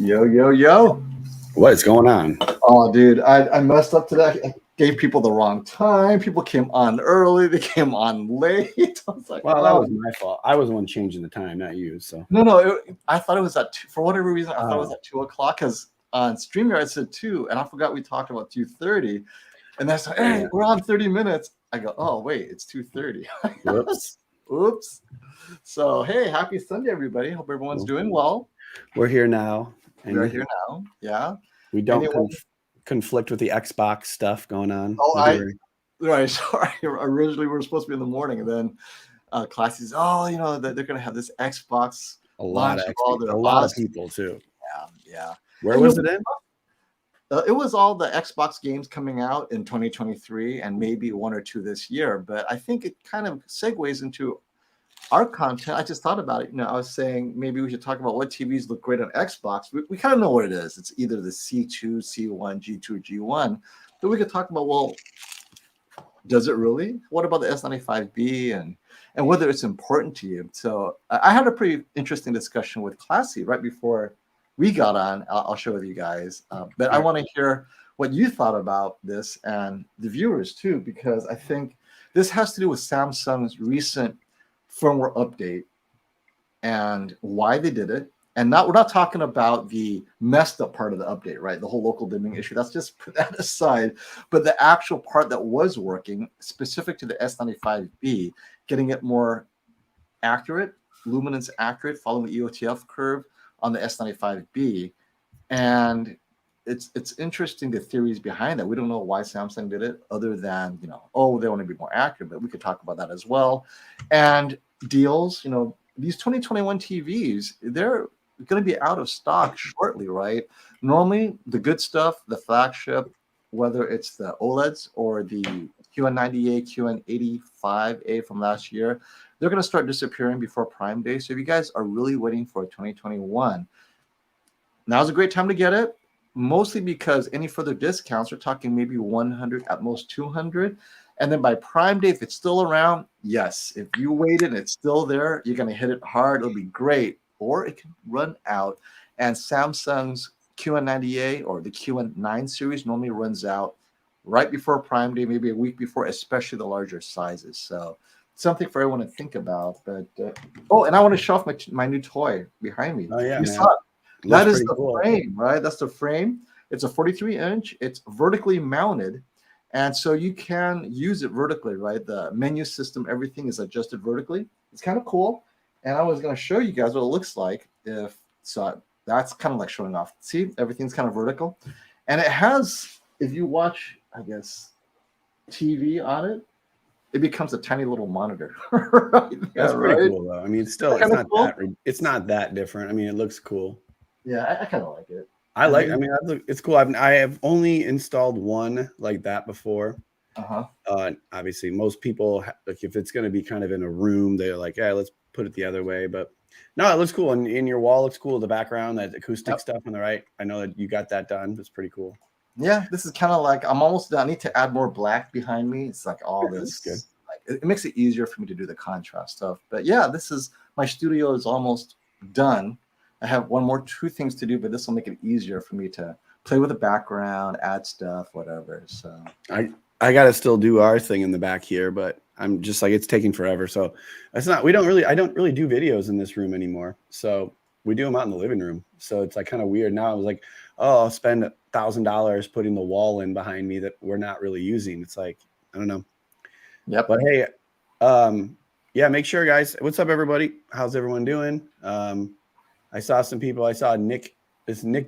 Yo, yo, yo. What is going on? Oh, dude, I messed up today. I gave people the wrong time. People came on early. They came on late. I was like, well, that was my fault. I was the one changing the time, not you. So no. I thought it was at 2. For whatever reason, I thought it was at 2 o'clock because on StreamYard it said 2, and I forgot we talked about 2:30. And that's like, hey, we're on 30 minutes. I go, oh, wait, it's 2:30. Whoops. Oops. So, hey, happy Sunday, everybody. Hope everyone's doing well. We're here now. We're here now. Yeah. We don't conflict with the Xbox stuff going on. Oh, right. Sorry. Originally, we were supposed to be in the morning, and then class says, oh, you know, they're going to have this Xbox. A lot of people, too. Yeah. Where was it in? It was all the Xbox games coming out in 2023 and maybe 1 or 2 this year. But I think it kind of segues into our content. I just thought about it. You know, I was saying maybe we should talk about what TVs look great on Xbox. We kind of know what it is. It's either the C2, C1, G2, G1. But we could talk about, well, does it really? What about the S95B and whether it's important to you? So I had a pretty interesting discussion with Classy right before we got on. I'll share with you guys. But I want to hear what you thought about this and the viewers too, because I think this has to do with Samsung's recent firmware update and why they did it. And we're not talking about the messed up part of the update, right? The whole local dimming issue. That's just put that aside. But the actual part that was working, specific to the S95B, getting it more accurate, luminance accurate, following the EOTF curve on the S95B. And it's interesting, the theories behind that. We don't know why Samsung did it other than, you know, oh, they want to be more accurate, but we could talk about that as well. And deals, you know, these 2021 TVs, they're going to be out of stock shortly, right? Normally, the good stuff, the flagship, whether it's the OLEDs or the QN90A, QN85A from last year, they're going to start disappearing before Prime Day. So if you guys are really waiting for 2021, now's a great time to get it, mostly because any further discounts, we're talking maybe 100, at most 200. And then by Prime Day, if it's still around, yes, if you waited and it's still there, you're going to hit it hard. It'll be great. Or it can run out. And Samsung's QN90A or the QN9 series normally runs out right before Prime Day, maybe a week before, especially the larger sizes. So something for everyone to think about. But and I want to show off my new toy behind me. Oh yeah, you saw it. That is the frame, right? That's the frame. It's a 43-inch. It's vertically mounted, and so you can use it vertically, right? The menu system, everything is adjusted vertically. It's kind of cool. And I was going to show you guys what it looks like. That's kind of like showing off. See, everything's kind of vertical, and it has. If you watch, I guess, TV on it, it becomes a tiny little monitor. Right there, that's pretty cool, though. I mean, it's not that different. I mean, it looks cool. Yeah, I kind of like it. It's cool. I have only installed one like that before. Obviously, most people, like, if it's going to be kind of in a room, they're like, yeah, let's put it the other way. But no, it looks cool. And in your wall looks cool. The background, that acoustic stuff on the right. I know that you got that done. It's pretty cool. Yeah, this is kind of like, I'm almost done. I need to add more black behind me. It's like all this. Like, it makes it easier for me to do the contrast stuff. But yeah, my studio is almost done. I have 2 things to do, but this will make it easier for me to play with the background, add stuff, whatever. So I got to still do our thing in the back here, but I'm just like, it's taking forever. So I don't really do videos in this room anymore. So we do them out in the living room. So it's like kind of weird. Now I was like, oh, I'll spend $1,000 putting the wall in behind me that we're not really using. It's like, I don't know. Yep. But hey, yeah, make sure, guys. What's up, everybody? How's everyone doing? I saw some people. I saw Nick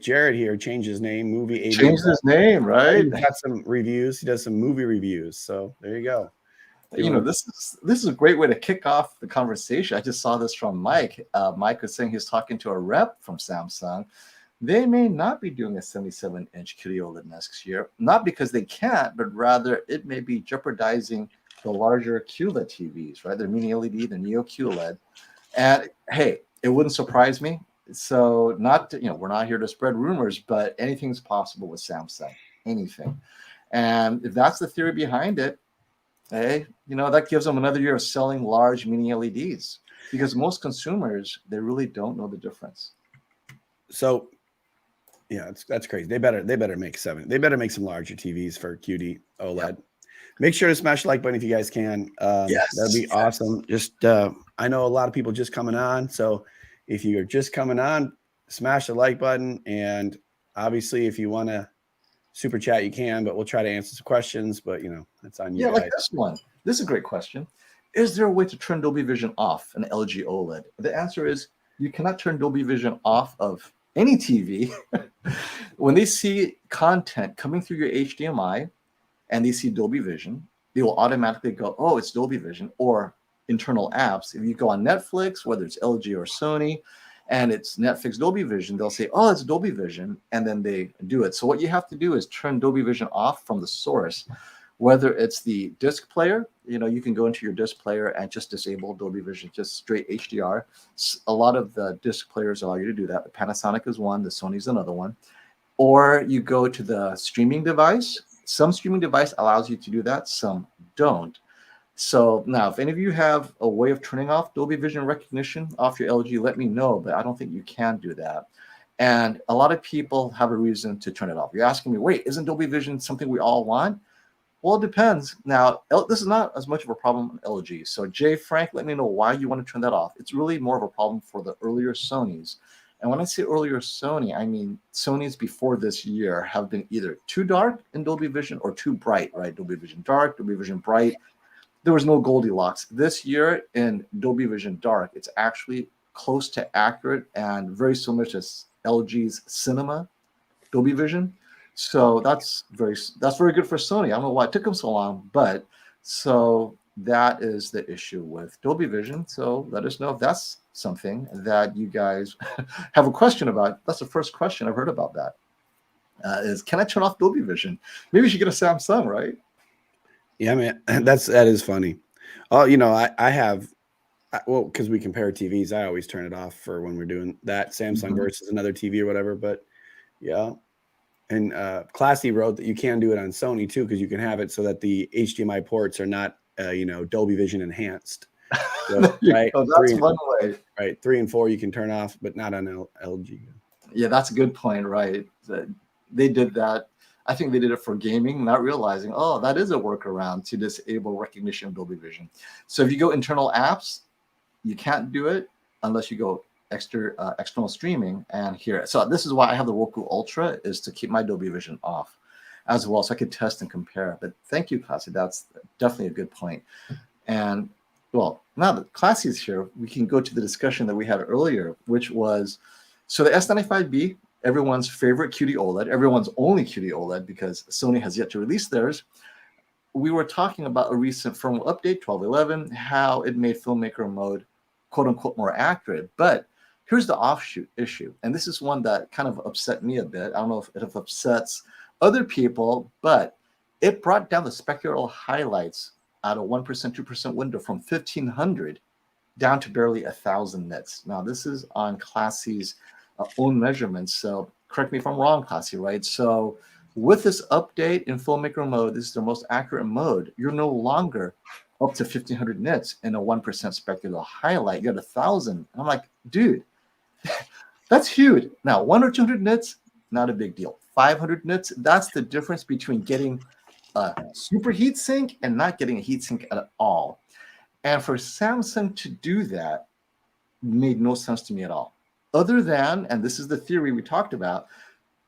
Jarrett here change his name. Changed his name, right? He got some reviews. He does some movie reviews. So there you go. You know, this is a great way to kick off the conversation. I just saw this from Mike. Mike was saying he's talking to a rep from Samsung. They may not be doing a 77-inch QD-OLED next year, not because they can't, but rather it may be jeopardizing the larger QLED TVs, right? Their mini-LED, the Neo QLED. And hey, it wouldn't surprise me. So we're not here to spread rumors, but anything's possible with Samsung, anything. And if that's the theory behind it, hey, that gives them another year of selling large mini LEDs, because most consumers, they really don't know the difference. So Yeah, that's crazy. They better make They better make some larger TVs for QD OLED. Yep. Make sure to smash the like button if you guys can. That'd Yes. be awesome. Just I know a lot of people just coming on, so if you're just coming on, smash the like button. And obviously, if you want to super chat, you can. But we'll try to answer some questions. But that's on you Yeah, like guys. this one. This is a great question. Is there a way to turn Dolby Vision off an LG OLED? The answer is you cannot turn Dolby Vision off of any TV. When they see content coming through your HDMI and they see Dolby Vision, they will automatically go, oh, it's Dolby Vision, or internal apps. If you go on Netflix, whether it's LG or Sony, and it's Netflix Dolby Vision, they'll say, oh, it's Dolby Vision, and then they do it. So what you have to do is turn Dolby Vision off from the source, whether it's the disc player, you can go into your disc player and just disable Dolby Vision, just straight HDR. A lot of the disc players allow you to do that. The Panasonic is one, the Sony's another one. Or you go to the streaming device. Some streaming device allows you to do that, some don't. So now, if any of you have a way of turning off Dolby Vision recognition off your LG, let me know, but I don't think you can do that. And a lot of people have a reason to turn it off. You're asking me, wait, isn't Dolby Vision something we all want? Well, it depends. Now, this is not as much of a problem on LG. So Jay, Frank, let me know why you want to turn that off. It's really more of a problem for the earlier Sonys. And when I say earlier Sony, I mean Sonys before this year have been either too dark in Dolby Vision or too bright, right? Dolby Vision dark, Dolby Vision bright. There was no Goldilocks. This year in Dolby Vision dark, it's actually close to accurate and very similar to LG's Cinema Dolby Vision. So that's very good for Sony. I don't know why it took them so long, but so that is the issue with Dolby Vision. So let us know if that's something that you guys have a question about. That's the first question I've heard about that. Is can I turn off Dolby Vision? Maybe you should get a Samsung, right? Yeah, man, that is funny. Oh, I have, well, because we compare TVs, I always turn it off for when we're doing that Samsung versus another TV or whatever. But yeah, and Classy wrote that you can do it on Sony too, because you can have it so that the HDMI ports are not, Dolby Vision enhanced. So, right, that's one way. Right, 3 and 4 you can turn off, but not on LG. Yeah, that's a good point. Right, they did that. I think they did it for gaming, not realizing, oh, that is a workaround to disable recognition of Dolby Vision. So if you go internal apps, you can't do it unless you go external streaming and here. So this is why I have the Roku Ultra, is to keep my Dolby Vision off as well, so I could test and compare. But thank you, Classy. That's definitely a good point. And well, now that Classy is here, we can go to the discussion that we had earlier, which was, so the S95B, everyone's favorite QD-OLED, everyone's only QD-OLED because Sony has yet to release theirs. We were talking about a recent firmware update, 12.11, how it made filmmaker mode, quote unquote, more accurate. But here's the offshoot issue. And this is one that kind of upset me a bit. I don't know if it upsets other people, but it brought down the spectral highlights at a 1%, 2% window from 1500 down to barely 1,000 nits. Now, this is on Classy's own measurements. So correct me if I'm wrong, Classy, right? So with this update in filmmaker mode, this is the most accurate mode. You're no longer up to 1,500 nits in a 1% spectral highlight. You're at 1,000. I'm like, dude, that's huge. Now, 1 or 200 nits, not a big deal. 500 nits, that's the difference between getting a super heat sink and not getting a heat sink at all. And for Samsung to do that made no sense to me at all. Other than, and this is the theory we talked about,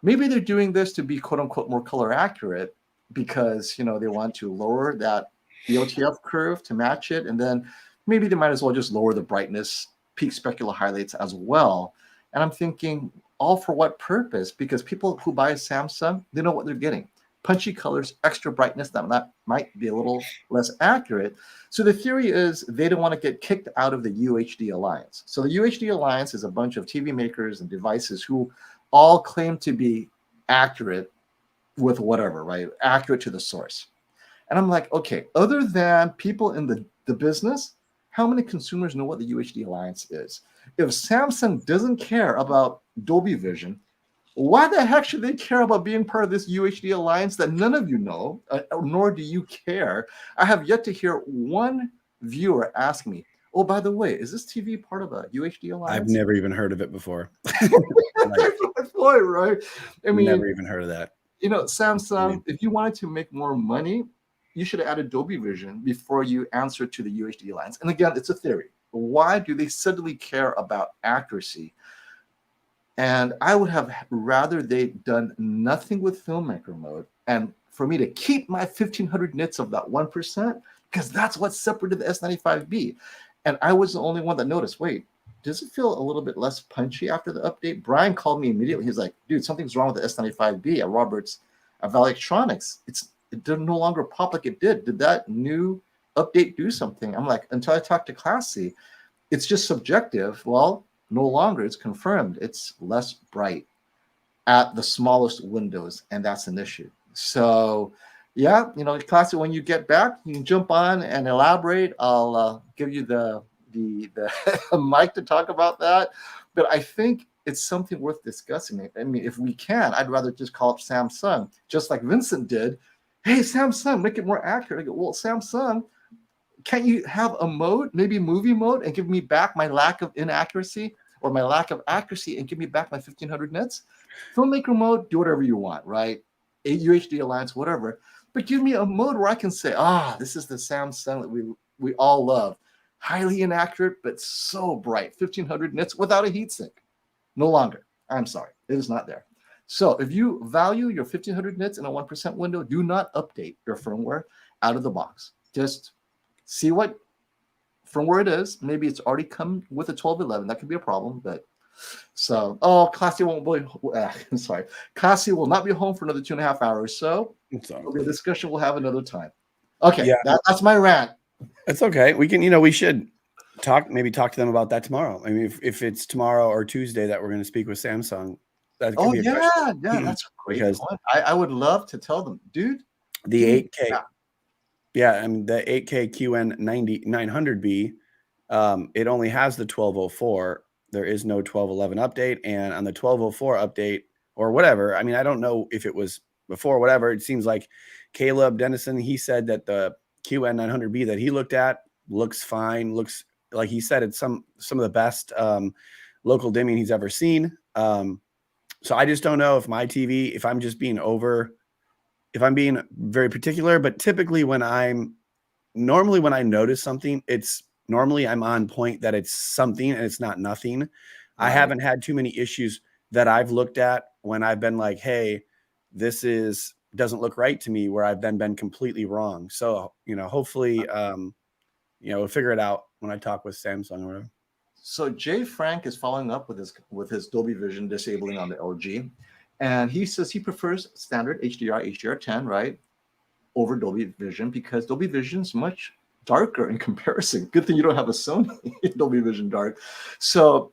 maybe they're doing this to be quote unquote more color accurate because, they want to lower that EOTF curve to match it. And then maybe they might as well just lower the brightness, peak specular highlights as well. And I'm thinking, all for what purpose? Because people who buy a Samsung, they know what they're getting. Punchy colors, extra brightness, that might be a little less accurate. So the theory is they don't want to get kicked out of the UHD Alliance. So the UHD Alliance is a bunch of TV makers and devices who all claim to be accurate with whatever, right? Accurate to the source. And I'm like, okay, other than people in the business, how many consumers know what the UHD Alliance is? If Samsung doesn't care about Dolby Vision, why the heck should they care about being part of this UHD Alliance that none of you know, nor do you care? I have yet to hear one viewer ask me, Oh, by the way, is this TV part of a UHD alliance? I've never even heard of it before. Right? I mean, never even heard of that. You know, Samsung, if you wanted to make more money, you should have added Dolby Vision before you answer to the UHD alliance. And again, it's a theory. Why do they suddenly care about accuracy? And I would have rather they done nothing with filmmaker mode and for me to keep my 1500 nits of that 1%, because that's what separated the S95B. And I was the only one that noticed, wait, does it feel a little bit less punchy after the update? Brian called me immediately. He's like, dude, something's wrong with the S95B at Roberts at Valley Electronics. It did no longer pop like it did. Did that new update do something? I'm like, until I talked to Classy, it's just subjective. Well, no longer. It's confirmed. It's less bright at the smallest windows, and that's an issue. So, yeah, you know, Classy, when you get back, you can jump on and elaborate. I'll give you the mic to talk about that. But I think it's something worth discussing. I mean, if we can, I'd rather just call up Samsung, just like Vincent did. Hey, Samsung, make it more accurate. I go, well, Samsung, can't you have a mode, maybe movie mode, and give me back my lack of inaccuracy or my lack of accuracy and give me back my 1500 nits? Filmmaker mode, do whatever you want, right? UHD Alliance, whatever. But give me a mode where I can say, this is the Samsung that we all love. Highly inaccurate, but so bright. 1500 nits without a heatsink. No longer. I'm sorry. It is not there. So if you value your 1500 nits in a 1% window, do not update your firmware out of the box. Just see what firmware it is. Maybe it's already come with a 1211. That could be a problem, but so, Classy won't be, I'm sorry. Classy will not be home for another 2.5 hours. So it'll be a discussion we'll have another time. Okay, yeah. That's my rant. It's okay. We can, we should maybe talk to them about that tomorrow. I mean, if it's tomorrow or Tuesday that we're going to speak with Samsung, that could be a question. Yeah, that's a great point. I would love to tell them, dude. The 8K. Yeah, I mean, the 8K QN900B, it only has the 1204. There is no 1211 update. And on the 1204 update or whatever, I mean, I don't know if it was before, whatever. It seems like Caleb Dennison, he said that the QN900B that he looked at looks fine. Looks like he said it's some of the best local dimming he's ever seen. So I just don't know if my TV, if I'm being very particular, but typically when I notice something, I'm on point that it's something and it's not nothing. Right. I haven't had too many issues that I've looked at when I've been like, hey, this doesn't look right to me, where I've then been completely wrong. So, hopefully, we'll figure it out when I talk with Samsung or whatever. So Jay Frank is following up with his Dolby Vision disabling on the LG. And he says he prefers standard HDR10, right, over Dolby Vision, because Dolby Vision is much darker in comparison. Good thing you don't have a Sony Dolby Vision Dark. So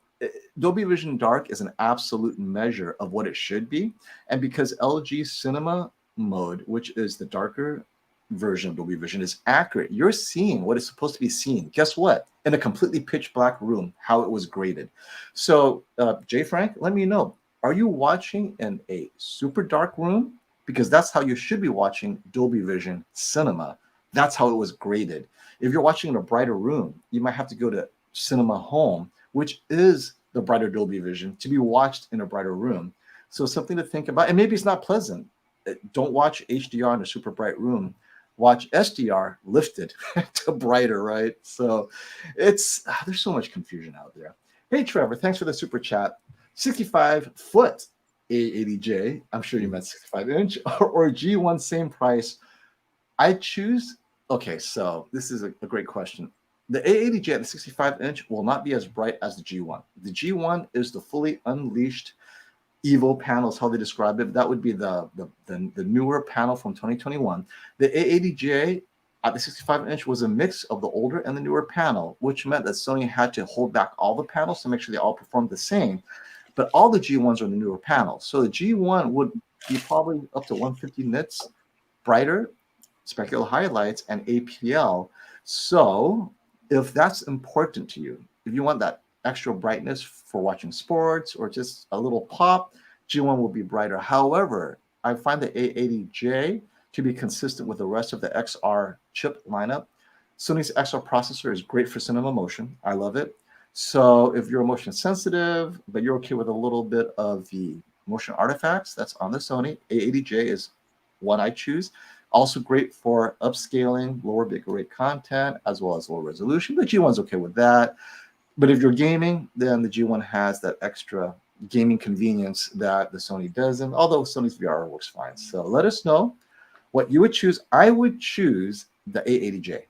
Dolby Vision Dark is an absolute measure of what it should be. And because LG Cinema mode, which is the darker version of Dolby Vision, is accurate, you're seeing what is supposed to be seen. Guess what? In a completely pitch black room, how it was graded. So Jay Frank, let me know. Are you watching in a super dark room? Because that's how you should be watching Dolby Vision Cinema. That's how it was graded. If you're watching in a brighter room, you might have to go to Cinema Home, which is the brighter Dolby Vision, to be watched in a brighter room. So something to think about. And maybe it's not pleasant. Don't watch HDR in a super bright room. Watch SDR lifted to brighter, right? So there's so much confusion out there. Hey, Trevor, thanks for the super chat. 65-foot A80J, I'm sure you meant 65-inch, or G1, same price. I choose, okay, so this is a great question. The A80J at the 65-inch will not be as bright as the G1. The G1 is the fully unleashed Evo panels, how they describe it. That would be the newer panel from 2021. The A80J at the 65-inch was a mix of the older and the newer panel, which meant that Sony had to hold back all the panels to make sure they all performed the same. But all the G1s are the newer panels. So the G1 would be probably up to 150 nits brighter, specular highlights, and APL. So if that's important to you, if you want that extra brightness for watching sports or just a little pop, G1 will be brighter. However, I find the A80J to be consistent with the rest of the XR chip lineup. Sony's XR processor is great for cinema motion. I love it. So if you're motion sensitive, but you're okay with a little bit of the motion artifacts, that's on the Sony. A80J is what I choose. Also great for upscaling, lower bitrate content, as well as lower resolution. The G1's okay with that. But if you're gaming, then the G1 has that extra gaming convenience that the Sony doesn't, although Sony's VR works fine. So let us know what you would choose. I would choose the A80J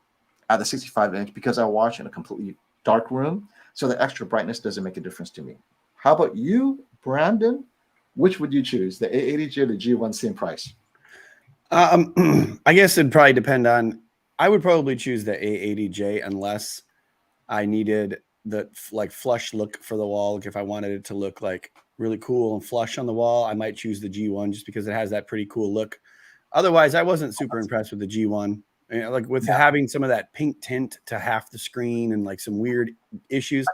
at the 65-inch because I watch in a completely dark room, so the extra brightness doesn't make a difference to me. How about you, Brandon? Which would you choose, the A80J or the G1, same price? I guess it'd probably depend on. I would probably choose the A80J unless I needed the like flush look for the wall. Like if I wanted it to look like really cool and flush on the wall, I might choose the G1 just because it has that pretty cool look. Otherwise, I wasn't super impressed with the G1. Like with having some of that pink tint to half the screen and like some weird issues.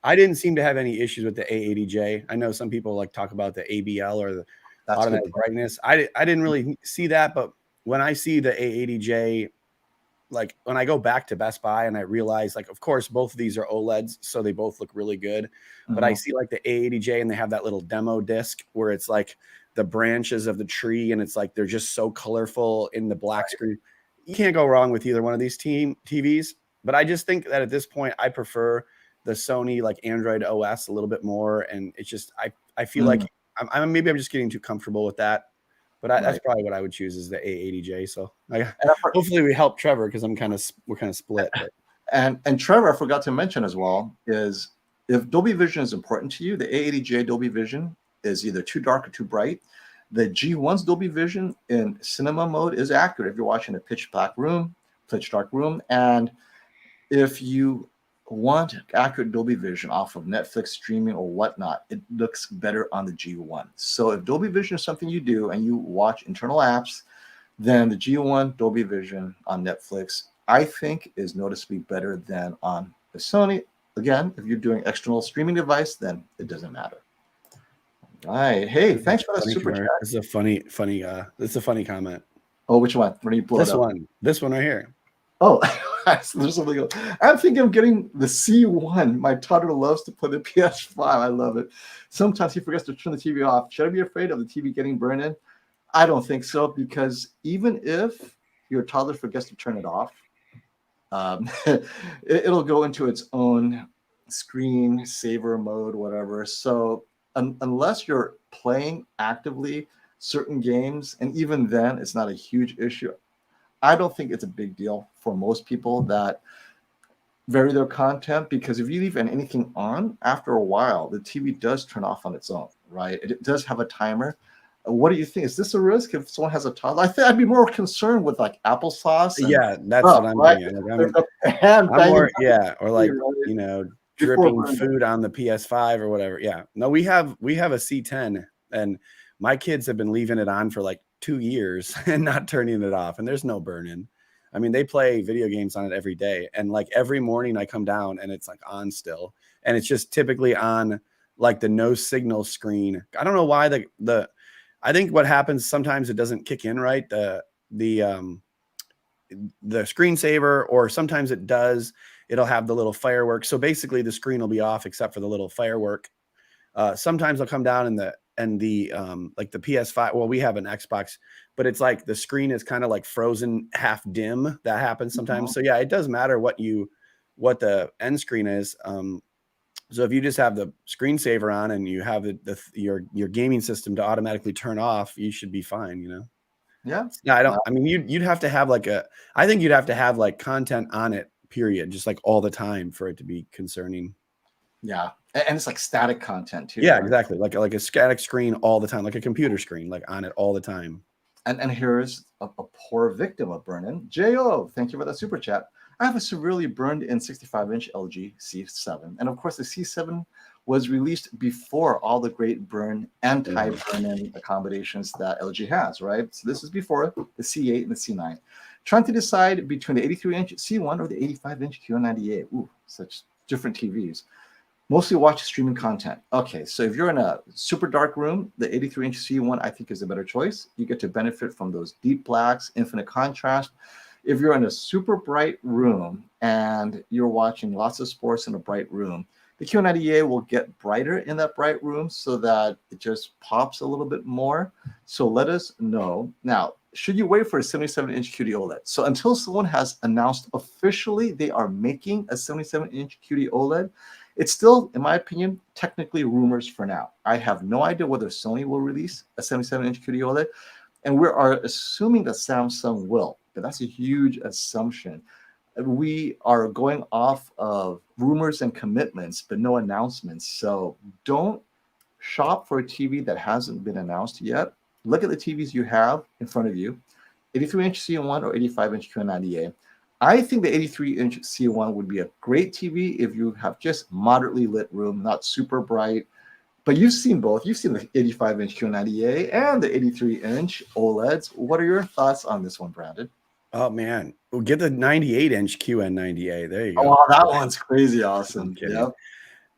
I didn't seem to have any issues with the A80J. I know some people like talk about the ABL or the automatic brightness. I didn't really see that, but when I see the A80J, like when I go back to Best Buy and I realize, like, of course, both of these are OLEDs, so they both look really good. But I see like the A80J and they have that little demo disc where it's like the branches of the tree and it's like they're just so colorful in the black screen. You can't go wrong with either one of these TVs. But I just think that at this point, I prefer the Sony like Android OS a little bit more. And it's just I feel like maybe I'm just getting too comfortable with that. But that's probably what I would choose is the A80J. So hopefully we help Trevor because we're kind of split. But. And Trevor, I forgot to mention as well, is if Dolby Vision is important to you, the A80J Dolby Vision is either too dark or too bright. The G1's Dolby Vision in cinema mode is accurate if you're watching a pitch dark room. And if you want accurate Dolby Vision off of Netflix streaming or whatnot, it looks better on the G1. So if Dolby Vision is something you do and you watch internal apps, then the G1 Dolby Vision on Netflix, I think, is noticeably better than on the Sony. Again, if you're doing external streaming device, then it doesn't matter. All right. Hey, thanks for that super chat. This is a funny comment. Oh, which one? When you pull this one? This one right here. Oh, there's something else. I'm thinking of getting the C1. My toddler loves to play the PS5. I love it. Sometimes he forgets to turn the TV off. Should I be afraid of the TV getting burned in? I don't think so, because even if your toddler forgets to turn it off, it'll go into its own screen saver mode, whatever. So unless you're playing actively certain games, and even then it's not a huge issue, I don't think it's a big deal for most people that vary their content, because if you leave anything on, after a while the TV does turn off on its own, right? It does have a timer. What do you think? Is this a risk if someone has a toddler? I think I'd be more concerned with like applesauce. That's what I'm thinking. I'm more, or like, dripping food on the PS5 or whatever. Yeah. No, we have a C10 and my kids have been leaving it on for like 2 years and not turning it off. And there's no burn-in. I mean, they play video games on it every day. And like every morning I come down and it's like on still. And it's just typically on like the no signal screen. I don't know why I think what happens sometimes it doesn't kick in right, the screensaver, or sometimes it does. It'll have the little firework. So basically the screen will be off except for the little firework. Sometimes I'll come down and the like the PS5. Well, we have an Xbox, but it's like the screen is kind of like frozen half dim. That happens sometimes. So yeah, it does matter what the end screen is. So if you just have the screensaver on and you have your gaming system to automatically turn off, you should be fine, Yeah. No, I mean, you'd have to have I think you'd have to have like content on it, period, just like all the time for it to be concerning. Yeah. And it's like static content too. Yeah, right? exactly. Like a static screen all the time, like a computer screen, like on it all the time. And here's a poor victim of burn-in. J.O., thank you for that super chat. I have a severely burned in 65-inch LG C7. And of course, the C7 was released before all the great anti-burn-in accommodations that LG has, right? So this is before the C8 and the C9. Trying to decide between the 83-inch C1 or the 85-inch QD-OLED. Ooh, such different TVs. Mostly watch streaming content. Okay, so if you're in a super dark room, the 83-inch C1 I think is a better choice. You get to benefit from those deep blacks, infinite contrast. If you're in a super bright room and you're watching lots of sports in a bright room, the QD-OLED will get brighter in that bright room so that it just pops a little bit more. So let us know. Now, should you wait for a 77-inch QD-OLED? So until someone has announced officially they are making a 77-inch QD-OLED, it's still, in my opinion, technically rumors for now. I have no idea whether Sony will release a 77-inch QD-OLED, and we are assuming that Samsung will, but that's a huge assumption. We are going off of rumors and commitments, but no announcements. So don't shop for a TV that hasn't been announced yet. Look at the TVs you have in front of you, 83-inch C1 or 85-inch QD-OLED. I think the 83-inch C1 would be a great TV if you have just moderately lit room, not super bright. But you've seen both. You've seen the 85-inch QD-OLED and the 83-inch OLEDs. What are your thoughts on this one, Brandon? Oh man, we'll get the 98-inch QN90A. There you go. Oh, that one's crazy awesome. Yep.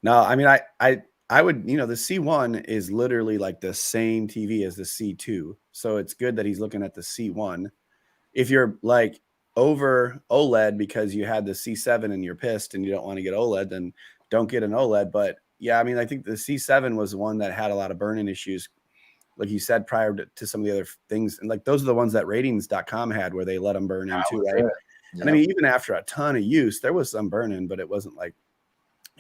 No, I mean, I would, the C1 is literally like the same TV as the C2. So it's good that he's looking at the C1. If you're like over OLED because you had the C7 and you're pissed and you don't want to get OLED, then don't get an OLED. But yeah, I mean, I think the C7 was the one that had a lot of burn-in issues, like you said, prior to some of the other things. And like those are the ones that ratings.com had where they let them burn in too, right? Yep. And I mean, even after a ton of use, there was some burn-in, but it wasn't like,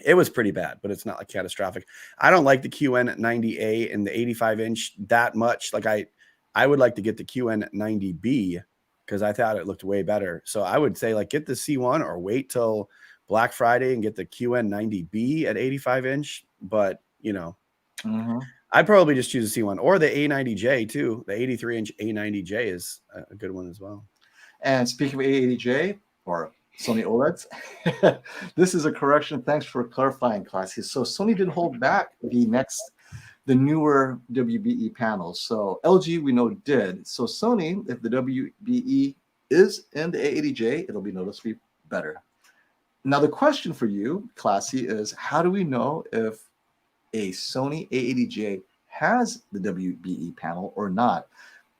it was pretty bad, but it's not like catastrophic. I don't like the QN90A and the 85-inch that much. Like I would like to get the QN90B because I thought it looked way better. So I would say like get the C1 or wait till Black Friday and get the QN90B at 85-inch. But, I'd probably just choose a C1 or the A90J too. The 83-inch A90J is a good one as well. And speaking of A80J or Sony OLEDs, this is a correction. Thanks for clarifying, Classy. So Sony didn't hold back the newer WBE panels. So LG, we know, did. So Sony, if the WBE is in the A80J, it'll be noticeably better. Now, the question for you, Classy, is how do we know if a Sony A80J has the WBE panel or not?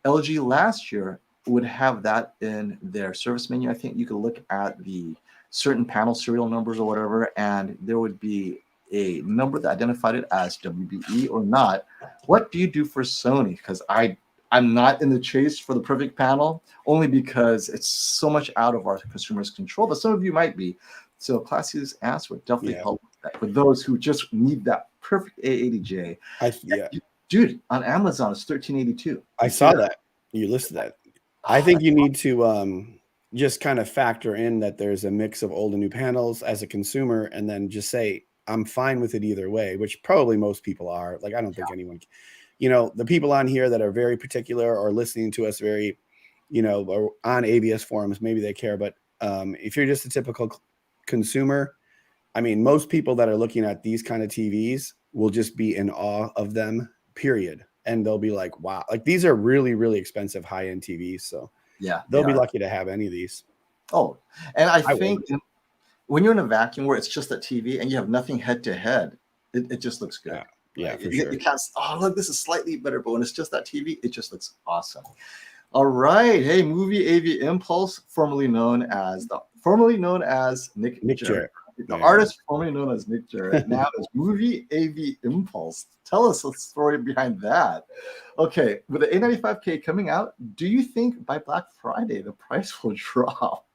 LG last year would have that in their service menu. I think you could look at the certain panel serial numbers or whatever, and there would be a number that identified it as WBE or not. What do you do for Sony? Because I'm not in the chase for the perfect panel, only because it's so much out of our consumers' control, but some of you might be. So Classy's answer would definitely help for those who just need that perfect A80J. Dude, on Amazon, it's $13.82. I saw that. You listed that. I think you need to just kind of factor in that there's a mix of old and new panels as a consumer, and then just say, I'm fine with it either way, which probably most people are. Like, I don't think anyone, the people on here that are very particular or listening to us very, or on ABS forums, maybe they care. But if you're just a typical consumer, I mean, most people that are looking at these kind of TVs will just be in awe of them, period. And they'll be like, wow, like these are really, really expensive high-end TVs. So yeah, they'll be lucky to have any of these. Oh, and I think when you're in a vacuum where it's just a TV and you have nothing head to head, it just looks good. Yeah, right? for sure. You can't, look, this is slightly better, but when it's just that TV, it just looks awesome. All right. Hey, Movie AV Impulse, formerly known as Nick Jarrett. The artist formerly known as Nick Jarrett now is Movie AV Impulse. Tell us the story behind that. Okay, with the A95K coming out, do you think by Black Friday the price will drop?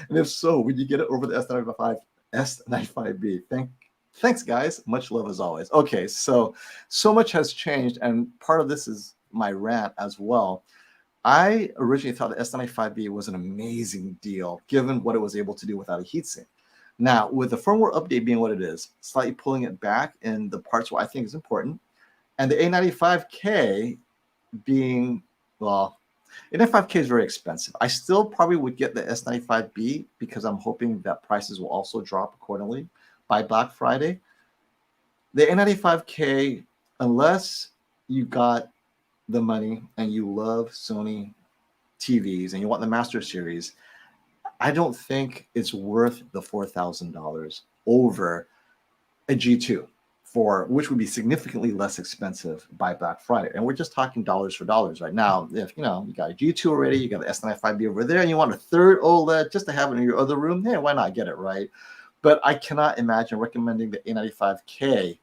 And if so, would you get it over the S95B? Thanks, guys. Much love as always. Okay, so much has changed, and part of this is my rant as well. I originally thought the S95B was an amazing deal, given what it was able to do without a heatsink. Now, with the firmware update being what it is, slightly pulling it back in the parts where I think is important, and the A95K being, A95K is very expensive. I still probably would get the S95B because I'm hoping that prices will also drop accordingly by Black Friday. The A95K, unless you got the money and you love Sony TVs and you want the Master Series, I don't think it's worth the $4,000 over a G2 for which would be significantly less expensive by Black Friday. And we're just talking dollars for dollars right now. If you got a G2 already, you got the S95B over there, and you want a third OLED just to have it in your other room, hey, why not get it, right? But I cannot imagine recommending the A95K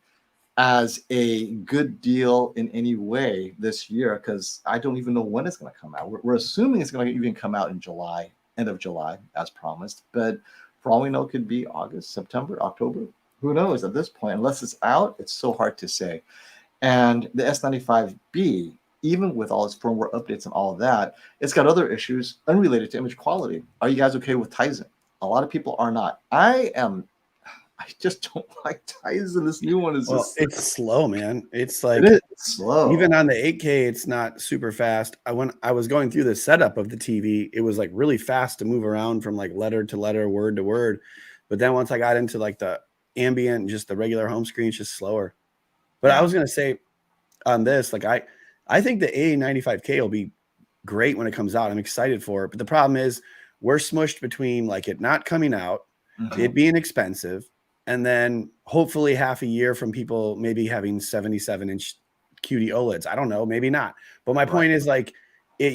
as a good deal in any way this year, because I don't even know when it's going to come out. We're assuming it's going to even come out in July, end of July, as promised. But for all we know, it could be August, September, October. Who knows at this point? Unless it's out, it's so hard to say. And the S95B, even with all its firmware updates and all of that, it's got other issues unrelated to image quality. Are you guys okay with Tizen? A lot of people are not. I just don't like Tizen. This new one is it's slow, man. It's like it is slow. Even on the 8K, it's not super fast. When I was going through the setup of the TV, it was like really fast to move around from like letter to letter, word to word. But then once I got into like the ambient, just the regular home screen, it's just slower. But I was gonna say on this, like I think the A95K will be great when it comes out. I'm excited for it. But the problem is we're smushed between like it not coming out, it being expensive, and then hopefully half a year from people maybe having 77-inch QD-OLEDs. I don't know, maybe not. But my point is like, I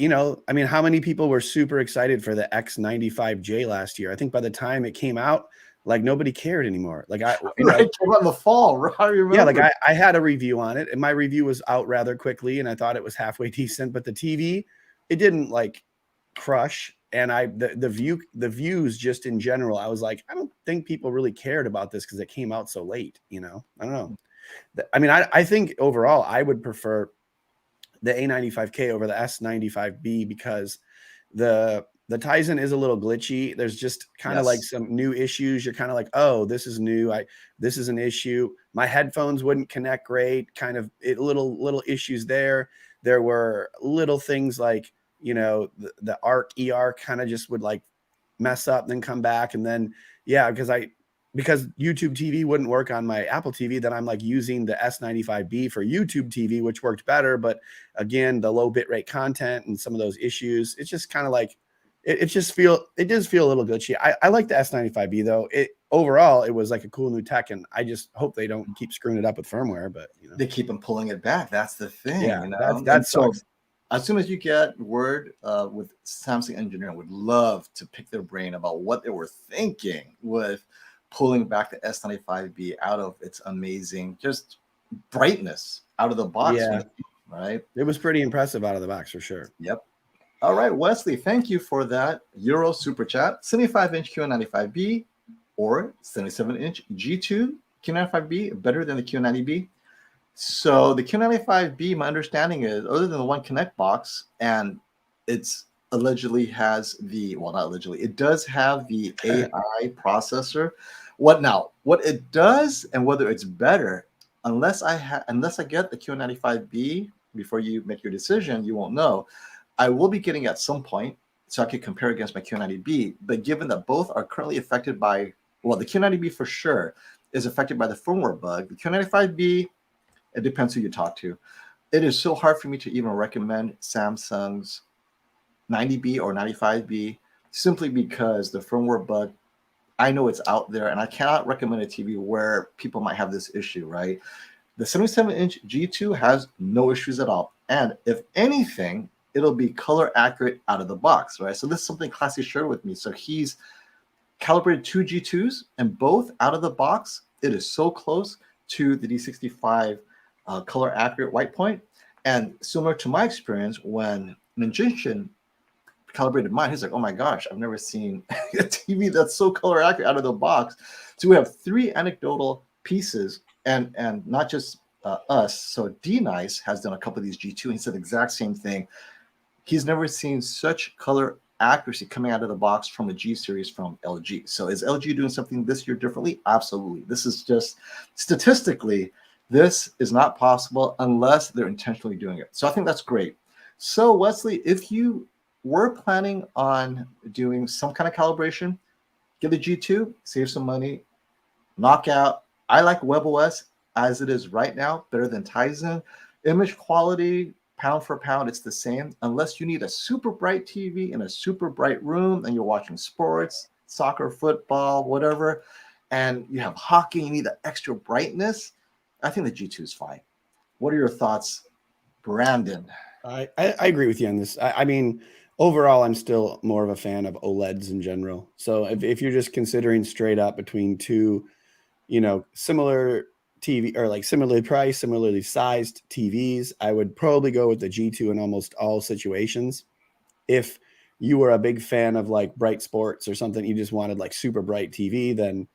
mean, how many people were super excited for the X95J last year? I think by the time it came out, like nobody cared anymore. Like it came out in the fall, right? I remember. Yeah, like I had a review on it, and my review was out rather quickly, and I thought it was halfway decent. But the TV, it didn't like crush. And the views just in general, I was like, I don't think people really cared about this because it came out so late. I don't know. I mean, I think overall I would prefer the A95K over the S95B because the Tizen is a little glitchy. There's just kind of like some new issues. You're kind of like, oh, this is new. This is an issue. My headphones wouldn't connect great. Kind of little issues there. There were little things like, the ARC ER kind of just would like mess up, then come back. And then, because YouTube TV wouldn't work on my Apple TV, then I'm like using the S95B for YouTube TV, which worked better. But again, the low bitrate content and some of those issues, it's just kind of like, it does feel a little glitchy. I like the S95B though. Overall, it was like a cool new tech, and I just hope they don't keep screwing it up with firmware. But they keep them pulling it back. That's the thing. Yeah, that sucks. So, as soon as you get word with Samsung engineering, would love to pick their brain about what they were thinking with pulling back the S95B out of its amazing just brightness out of the box. Yeah. Right. It was pretty impressive out of the box for sure. Yep. All right, Wesley, thank you for that Euro super chat. 75-inch Q95B or 77-inch G2 Q95B better than the Q90B? So the Q95B, my understanding is, other than the one Connect box, and it's allegedly has it does have the AI processor. What it does and whether it's better, unless I get the Q95B before you make your decision, you won't know. I will be getting at some point, so I could compare against my Q90B. But given that both are currently affected by, the Q90B for sure is affected by the firmware bug. The Q95B, it depends who you talk to. It is so hard for me to even recommend Samsung's 90B or 95B simply because the firmware bug, I know it's out there, and I cannot recommend a TV where people might have this issue, right? The 77-inch G2 has no issues at all. And if anything, it'll be color accurate out of the box, right? So this is something Classy shared with me. So he's calibrated two G2s, and both out of the box, it is so close to the D65 color accurate white point. And similar to my experience, when Ninjin calibrated mine, he's like, oh my gosh, I've never seen a TV that's so color accurate out of the box. So we have three anecdotal pieces, and not just us. So D-Nice has done a couple of these G2, and he said the exact same thing. He's never seen such color accuracy coming out of the box from a G series from LG. So is LG doing something this year differently? Absolutely. This is just statistically, this is not possible unless they're intentionally doing it. So I think that's great. So Wesley, if you were planning on doing some kind of calibration, get the G2, save some money, knock out. I like WebOS as it is right now, better than Tizen. Image quality, pound for pound, it's the same, unless you need a super bright TV in a super bright room and you're watching sports, soccer, football, whatever, and you have hockey, you need the extra brightness. I think the G2 is fine. What are your thoughts, Brandon? I agree with you on this. I mean, overall, I'm still more of a fan of OLEDs in general. So if you're just considering straight up between two, similar TV or like similarly priced, similarly sized TVs, I would probably go with the G2 in almost all situations. If you were a big fan of like bright sports or something, you just wanted like super bright TV, then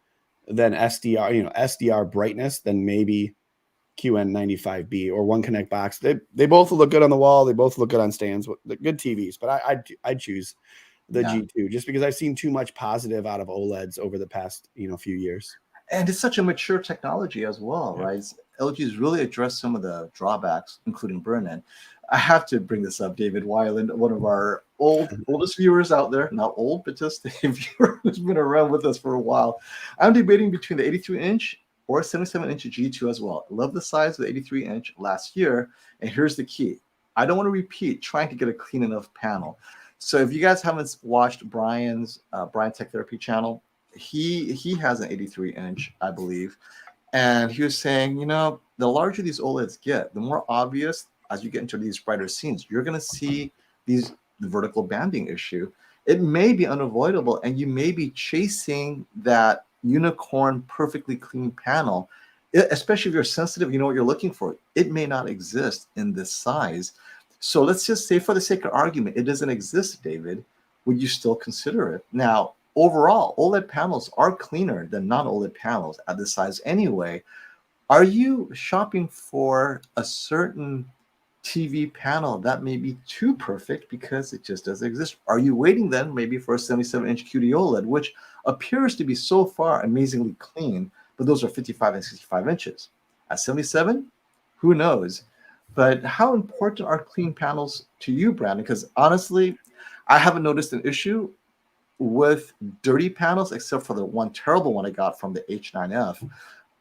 SDR, SDR brightness, then maybe QN95B or One Connect box. They both look good on the wall. They both look good on stands. They're good TVs, but I'd choose the G2 just because I've seen too much positive out of OLEDs over the past few years. And it's such a mature technology as well, right? LG has really addressed some of the drawbacks, including burn-in. I have to bring this up, David Weiland, one of our oldest viewers out there, not old, but just a viewer who's been around with us for a while. I'm debating between the 83-inch or 77-inch G2 as well. I love the size of the 83-inch last year, and here's the key. I don't want to repeat trying to get a clean enough panel. So if you guys haven't watched Brian's Brian Tech Therapy channel, he has an 83-inch, I believe, and he was saying, the larger these OLEDs get, the more obvious as you get into these brighter scenes, you're going to see the vertical banding issue. It may be unavoidable, and you may be chasing that unicorn, perfectly clean panel, especially if you're sensitive, you know what you're looking for. It may not exist in this size. So let's just say, for the sake of argument, it doesn't exist, David. Would you still consider it? Now, overall, OLED panels are cleaner than non-OLED panels at this size anyway. Are you shopping for a certain TV panel that may be too perfect because it just doesn't exist? Are you waiting then maybe for a 77-inch QD-OLED, which appears to be so far amazingly clean, but those are 55 and 65 inches. At 77, who knows? But how important are clean panels to you, Brandon? Because honestly, I haven't noticed an issue with dirty panels, except for the one terrible one I got from the H9F,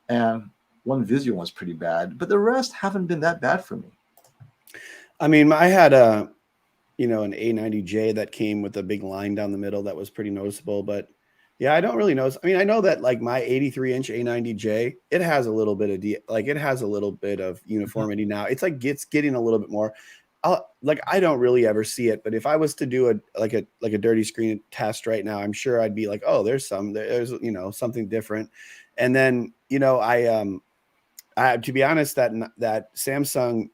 and one Vizio was pretty bad, but the rest haven't been that bad for me. I mean, I had an A90J that came with a big line down the middle that was pretty noticeable, but yeah, I don't really notice. I mean, I know that like my 83-inch A90J, it has a little bit of uniformity now. It's like getting a little bit more. I don't really ever see it, but if I was to do a dirty screen test right now, I'm sure I'd be like, oh, there's something different. And then I to be honest, that Samsung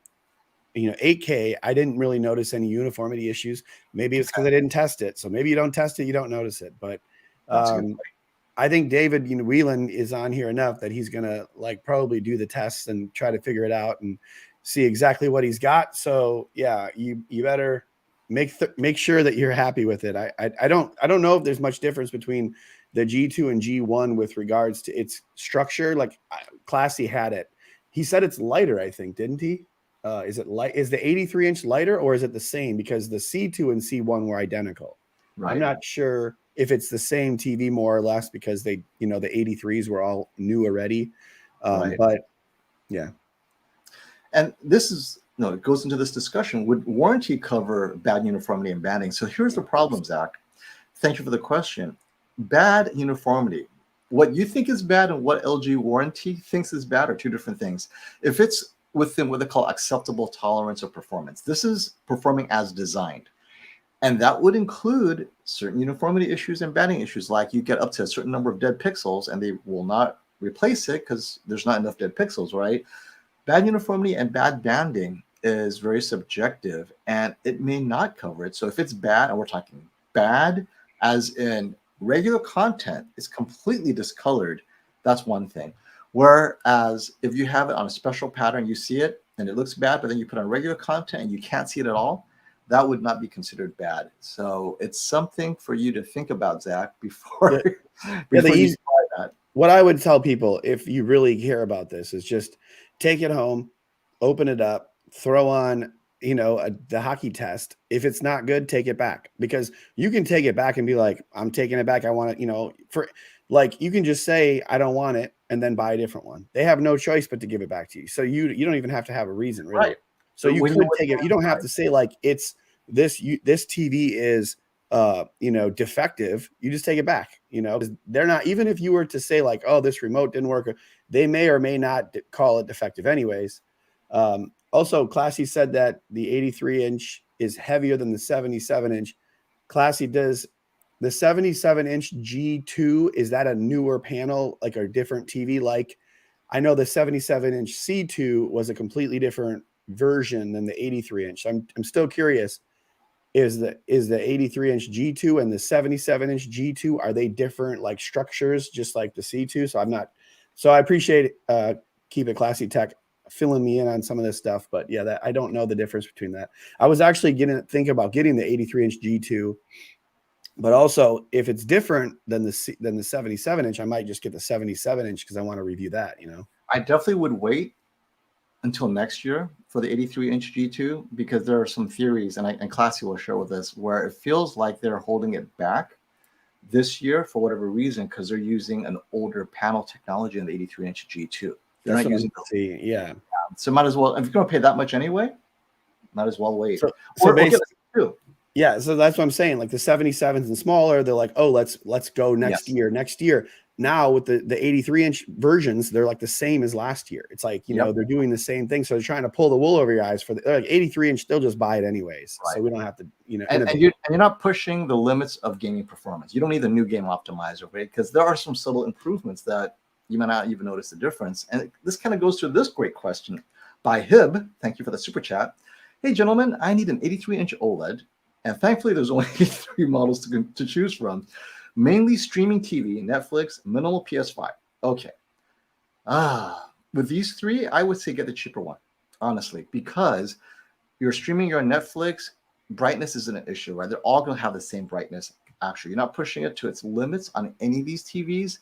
8K, I didn't really notice any uniformity issues. Maybe it's because I didn't test it. So maybe you don't test it, you don't notice it. But I think David Whelan is on here enough that he's gonna probably do the tests and try to figure it out and see exactly what he's got. So yeah, you better make sure that you're happy with it. I don't know if there's much difference between the G2 and G1 with regards to its structure. Like Classy had it. He said it's lighter, I think, didn't he? Is it light? Is the 83-inch lighter, or is it the same? Because the C2 and C1 were identical. Right. I'm not sure if it's the same TV more or less because the 83s were all new already. But yeah. And this is, it goes into this discussion. Would warranty cover bad uniformity and banding? So here's the problem, Zach. Thank you for the question. Bad uniformity. What you think is bad and what LG warranty thinks is bad are two different things. If it's within what they call acceptable tolerance of performance, this is performing as designed. And that would include certain uniformity issues and banding issues, like you get up to a certain number of dead pixels and they will not replace it because there's not enough dead pixels, right? Bad uniformity and bad banding is very subjective and it may not cover it. So if it's bad, and we're talking bad as in regular content is completely discolored, that's one thing. Whereas if you have it on a special pattern, you see it and it looks bad, but then you put on regular content and you can't see it at all, that would not be considered bad. So it's something for you to think about, Zach, before you try that. What I would tell people, if you really care about this, is just take it home, open it up, throw on, the hockey test. If it's not good, take it back, because you can take it back and be like, I'm taking it back. I want it, you can just say, I don't want it, and then buy a different one. They have no choice but to give it back to you. So you don't even have to have a reason, really. Right. So you could take it. You don't have to say it's this TV is defective, you just take it back. They're not, even if you were to say like, oh, this remote didn't work, they may or may not call it defective anyways. Also, Classy said that the 83-inch is heavier than the 77-inch. Classy, does the 77-inch G2, is that a newer panel, like a different TV? Like, I know the 77-inch C2 was a completely different version than the 83-inch. I'm still curious. Is the 83-inch G2 and the 77-inch G2, are they different like structures, just like the C2? So I appreciate Keep It Classy Tech filling me in on some of this stuff, but yeah, I don't know the difference between that. I was actually thinking about getting the 83-inch G2, but also if it's different than the 77-inch, I might just get the 77-inch because I want to review that. I definitely would wait until next year for the 83-inch G2 because there are some theories, and Classy will share with us, where it feels like they're holding it back this year for whatever reason because they're using an older panel technology in the 83-inch G2. They're not using yeah. So might as well, if you're going to pay that much anyway, might as well wait. So basically, yeah, so that's what I'm saying. Like the 77s and smaller, they're like, oh, let's go next year. Now with the 83-inch versions, they're like the same as last year. It's like, they're doing the same thing. So they're trying to pull the wool over your eyes for the like 83-inch, they'll just buy it anyways. Right. So we don't have to, and you're not pushing the limits of gaming performance. You don't need the new game optimizer, right? Because there are some subtle improvements that you might not even notice the difference. And this kind of goes to this great question by Hib. Thank you for the super chat. Hey, gentlemen, I need an 83-inch OLED. And thankfully, there's only 3 models to choose from. Mainly streaming TV, Netflix, minimal PS5. Okay. With these 3, I would say get the cheaper one, honestly, because you're streaming your Netflix, brightness isn't an issue, right? They're all going to have the same brightness. Actually, you're not pushing it to its limits on any of these TVs.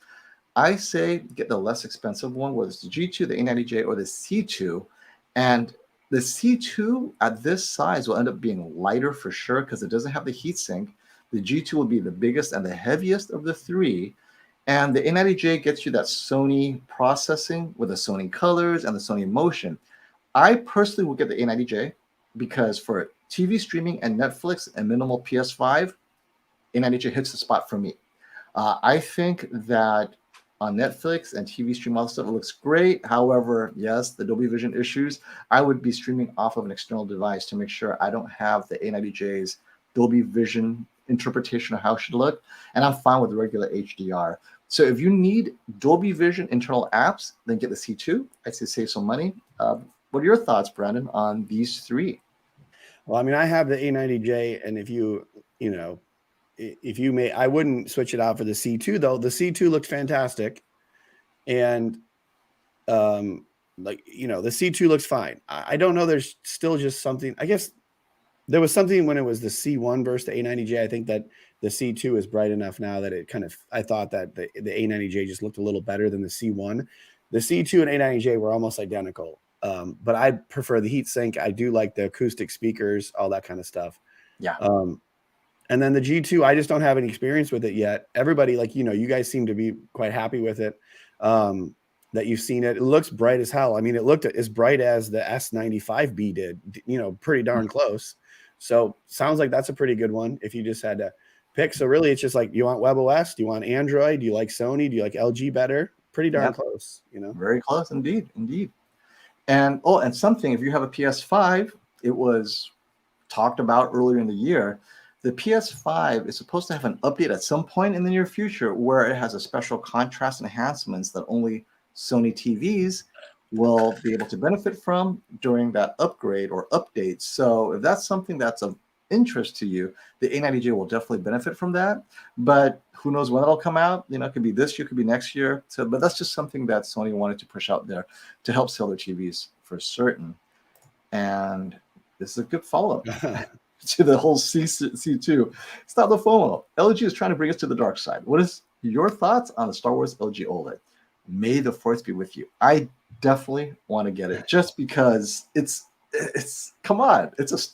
I say get the less expensive one, whether it's the G2, the A90J, or the C2. And the C2 at this size will end up being lighter for sure because it doesn't have the heatsink. The G2 will be the biggest and the heaviest of the 3. And the A90J gets you that Sony processing with the Sony colors and the Sony motion. I personally would get the A90J because for TV streaming and Netflix and minimal PS5, A90J hits the spot for me. I think that on Netflix and TV stream, all stuff, it looks great. However, yes, the Dolby Vision issues, I would be streaming off of an external device to make sure I don't have the A90J's Dolby Vision interpretation of how it should look. And I'm fine with regular HDR. So if you need Dolby Vision internal apps, then get the C2. I'd say save some money. What are your thoughts, Brandon, on these 3? Well, I mean, I have the A90J, and if you may, I wouldn't switch it out for the C2 though. The C2 looked fantastic. And the C2 looks fine. I don't know. There's still just something, I guess there was something when it was the C1 versus the A90J. I think that the C2 is bright enough now that I thought that the A90J just looked a little better than the C1. The C2 and A90J were almost identical. But I prefer the heatsink. I do like the acoustic speakers, all that kind of stuff. Yeah. And then the G2, I just don't have any experience with it yet. Everybody, you guys seem to be quite happy with it. That you've seen it. It looks bright as hell. I mean, it looked as bright as the S95B did, pretty darn close. So sounds like that's a pretty good one if you just had to pick. So really, it's just like, you want WebOS? Do you want Android? Do you like Sony? Do you like LG better? Pretty darn close, Very close indeed. And something, if you have a PS5, it was talked about earlier in the year. The PS5 is supposed to have an update at some point in the near future where it has a special contrast enhancements that only Sony TVs will be able to benefit from during that upgrade or update. So if that's something that's of interest to you, the A90J will definitely benefit from that. But who knows when it'll come out? It could be this year, could be next year. But that's just something that Sony wanted to push out there to help sell their TVs for certain. And this is a good follow-up to the whole C2. Stop the FOMO. LG is trying to bring us to the dark side. What is your thoughts on the Star Wars LG OLED? May the force be with you. I definitely want to get it just because it's come on.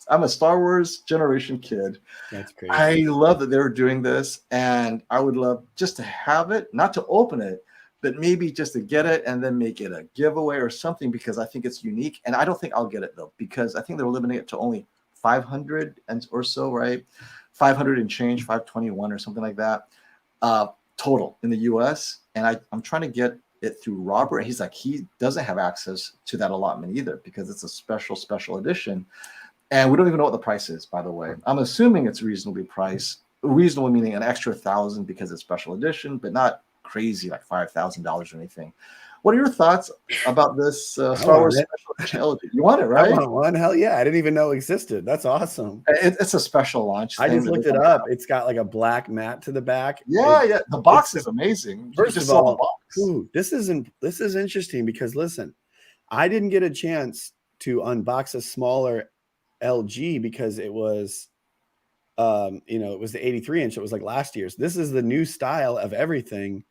I'm a Star Wars generation kid. That's crazy. I love that they're doing this, and I would love just to have it, not to open it, but maybe just to get it and then make it a giveaway or something because I think it's unique. And I don't think I'll get it though, because I think they're limiting it to only 500 or so, right? 500 and change, 521 or something like that, total in the US. And I'm trying to get it through Robert. And he's like, he doesn't have access to that allotment either because it's a special edition. And we don't even know what the price is, by the way. I'm assuming it's reasonably priced. Reasonable meaning an extra $1,000 because it's special edition, but not crazy like $5,000 or anything. What are your thoughts about this Star Wars special edition LED? You want it, right? I want one. Hell yeah. I didn't even know it existed. That's awesome. It's a special launch. I just looked it up. It's got like a black mat to the back. Yeah. The box is amazing. First of all, ooh, this is interesting because listen, I didn't get a chance to unbox a smaller LG because it was it was the 83-inch. It was like last year's. This is the new style of everything.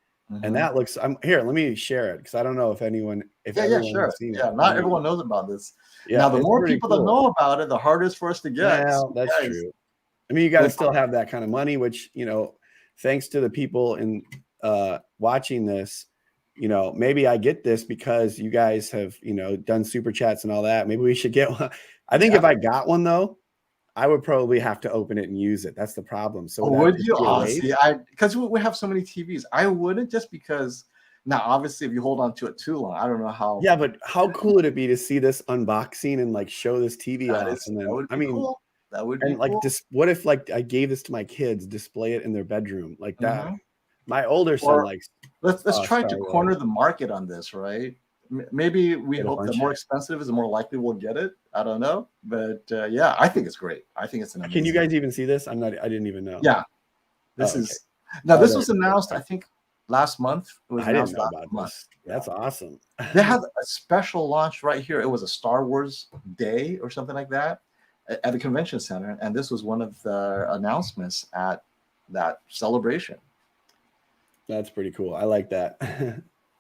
And that looks, I'm here. Let me share it because I don't know if everyone, sure. Seen it. Not everyone knows about this. Yeah, now, the more people that know about it, the harder it's for us to get. Well, that's true. I mean, you got to still have that kind of money, which, thanks to the people in watching this, maybe I get this because you guys have, done super chats and all that. Maybe we should get one. I think if I got one though, I would probably have to open it and use it. That's the problem. So would you? Because we have so many TVs. I wouldn't just because now, obviously, if you hold on to it too long, I don't know how. Yeah, but how cool would it be to see this unboxing and like show this TV off? And then, cool. That would be and like cool. what if like I gave this to my kids, display it in their bedroom like that? My older son likes. Let's try to corner the market on this, right? Maybe we hope the more expensive is, the more likely we'll get it. I don't know, but yeah, I think it's great. I think it's an amazing. Can you guys even see this? I didn't even know. Yeah, this was announced. I think last month. It was announced last month. That's awesome. They had a special launch right here. It was a Star Wars day or something like that at the convention center, and this was one of the announcements at that celebration. That's pretty cool. I like that.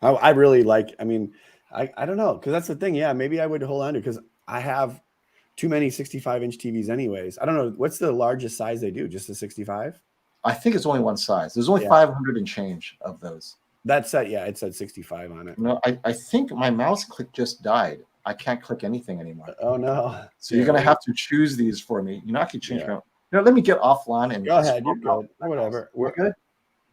I really like. I mean, I don't know because that's the thing. Yeah, maybe I would hold on to because I have too many 65-inch TVs anyways. I don't know. What's the largest size they do? Just a 65? I think it's only one size. There's only 500 and change of those. That's set. Yeah, it said 65 on it. No, I think my mouse click just died. I can't click anything anymore. Oh, no. So you're going to have to choose these for me. I can change my. Let me get offline and go ahead. You're good. Whatever. We're good.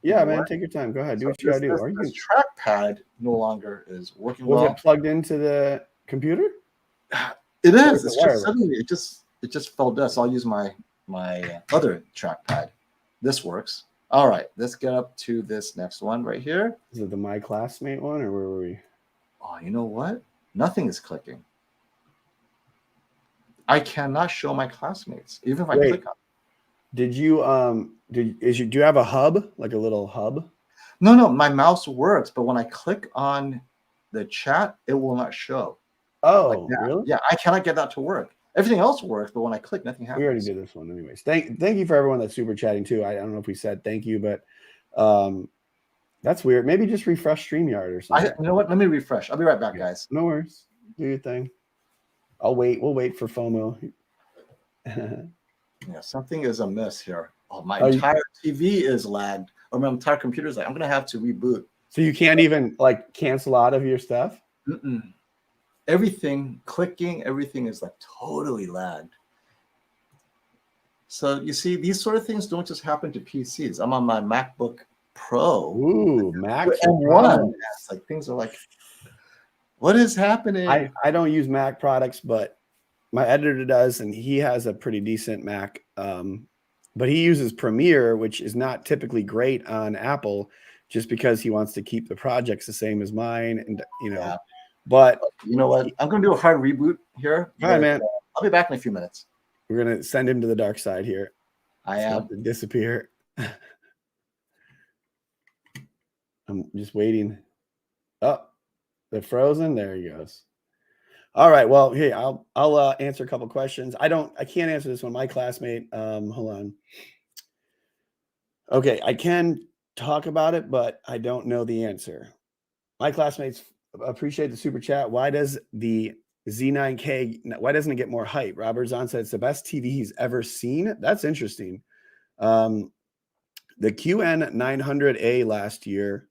Yeah, man, take your time. Go ahead. Do what you got to do. This trackpad no longer is working well. Was it plugged into the computer? It is. It's just suddenly it just fell dead. So I'll use my other trackpad. This works. All right, let's get up to this next one right here. Is it the My Classmate one or where were we? Oh, you know what? Nothing is clicking. I cannot show my classmates, even if I click on it. Did you do you have a hub, like a little hub? No, my mouse works, but when I click on the chat, it will not show. Oh, really? Yeah, I cannot get that to work. Everything else works, but when I click, nothing happens. We already did this one anyways. Thank you for everyone that's super chatting too. I don't know if we said thank you, but that's weird. Maybe just refresh StreamYard or something. You know what? Let me refresh. I'll be right back, guys. No worries. Do your thing. I'll wait. We'll wait for FOMO. Yeah, something is amiss here. Oh, my entire TV is lagged, or my entire computer is like, I'm gonna have to reboot. So you can't even like cancel out of your stuff? Everything clicking, everything is like totally lagged. So you see, these sort of things don't just happen to PCs. I'm on my MacBook Pro. Ooh, Mac M1. It's like things are like, what is happening? I don't use Mac products, but my editor does, and he has a pretty decent Mac. But he uses Premiere, which is not typically great on Apple, just because he wants to keep the projects the same as mine, and But you know what? I'm going to do a hard reboot here. All right, man. I'll be back in a few minutes. We're going to send him to the dark side here. I am. Disappear. I'm just waiting. Oh, they're frozen. There he goes. All right. Well, hey, I'll answer a couple questions. I can't answer this one. My classmate. Hold on. Okay, I can talk about it, but I don't know the answer. My classmates appreciate the super chat. Why does the Z9K, why doesn't it get more hype? Robert Zahn said it's the best TV he's ever seen. That's interesting. The QN900A last year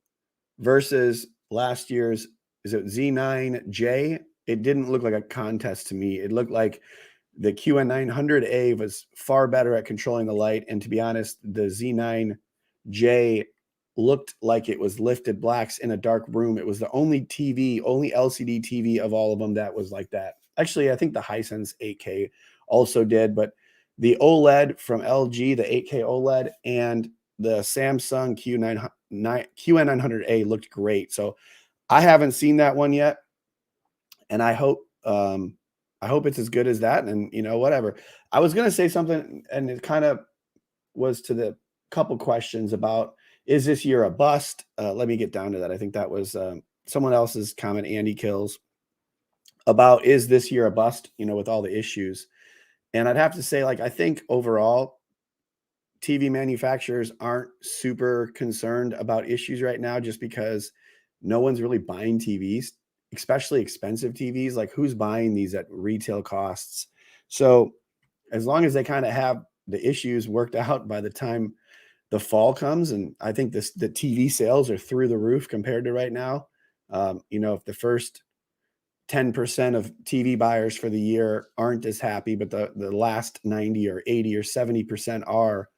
versus last year's, is it Z9J? It didn't look like a contest to me. It looked like The QN900A was far better at controlling the light. And to be honest, the Z9J looked like it was lifted blacks in a dark room. It was the only TV, only LCD TV of all of them that was like that. Actually, I think the Hisense 8K also did, but the OLED from LG, the 8K OLED, and the Samsung QN900A looked great. So I haven't seen that one yet, and I hope it's as good as that. And you know, whatever. I was gonna say something, and it kind of was to the couple questions about, is this year a bust? Let me get down to that. I think that was someone else's comment, Andy Kills, about is this year a bust, you know, with all the issues. And I'd have to say, like, I think overall TV manufacturers aren't super concerned about issues right now, just because no one's really buying TVs, especially expensive TVs. Like, who's buying these at retail costs? So as long as they kind of have the issues worked out by the time the fall comes, and I think the TV sales are through the roof compared to right now. You know, if the first 10% of TV buyers for the year aren't as happy, but the last 90 or 80 or 70% are,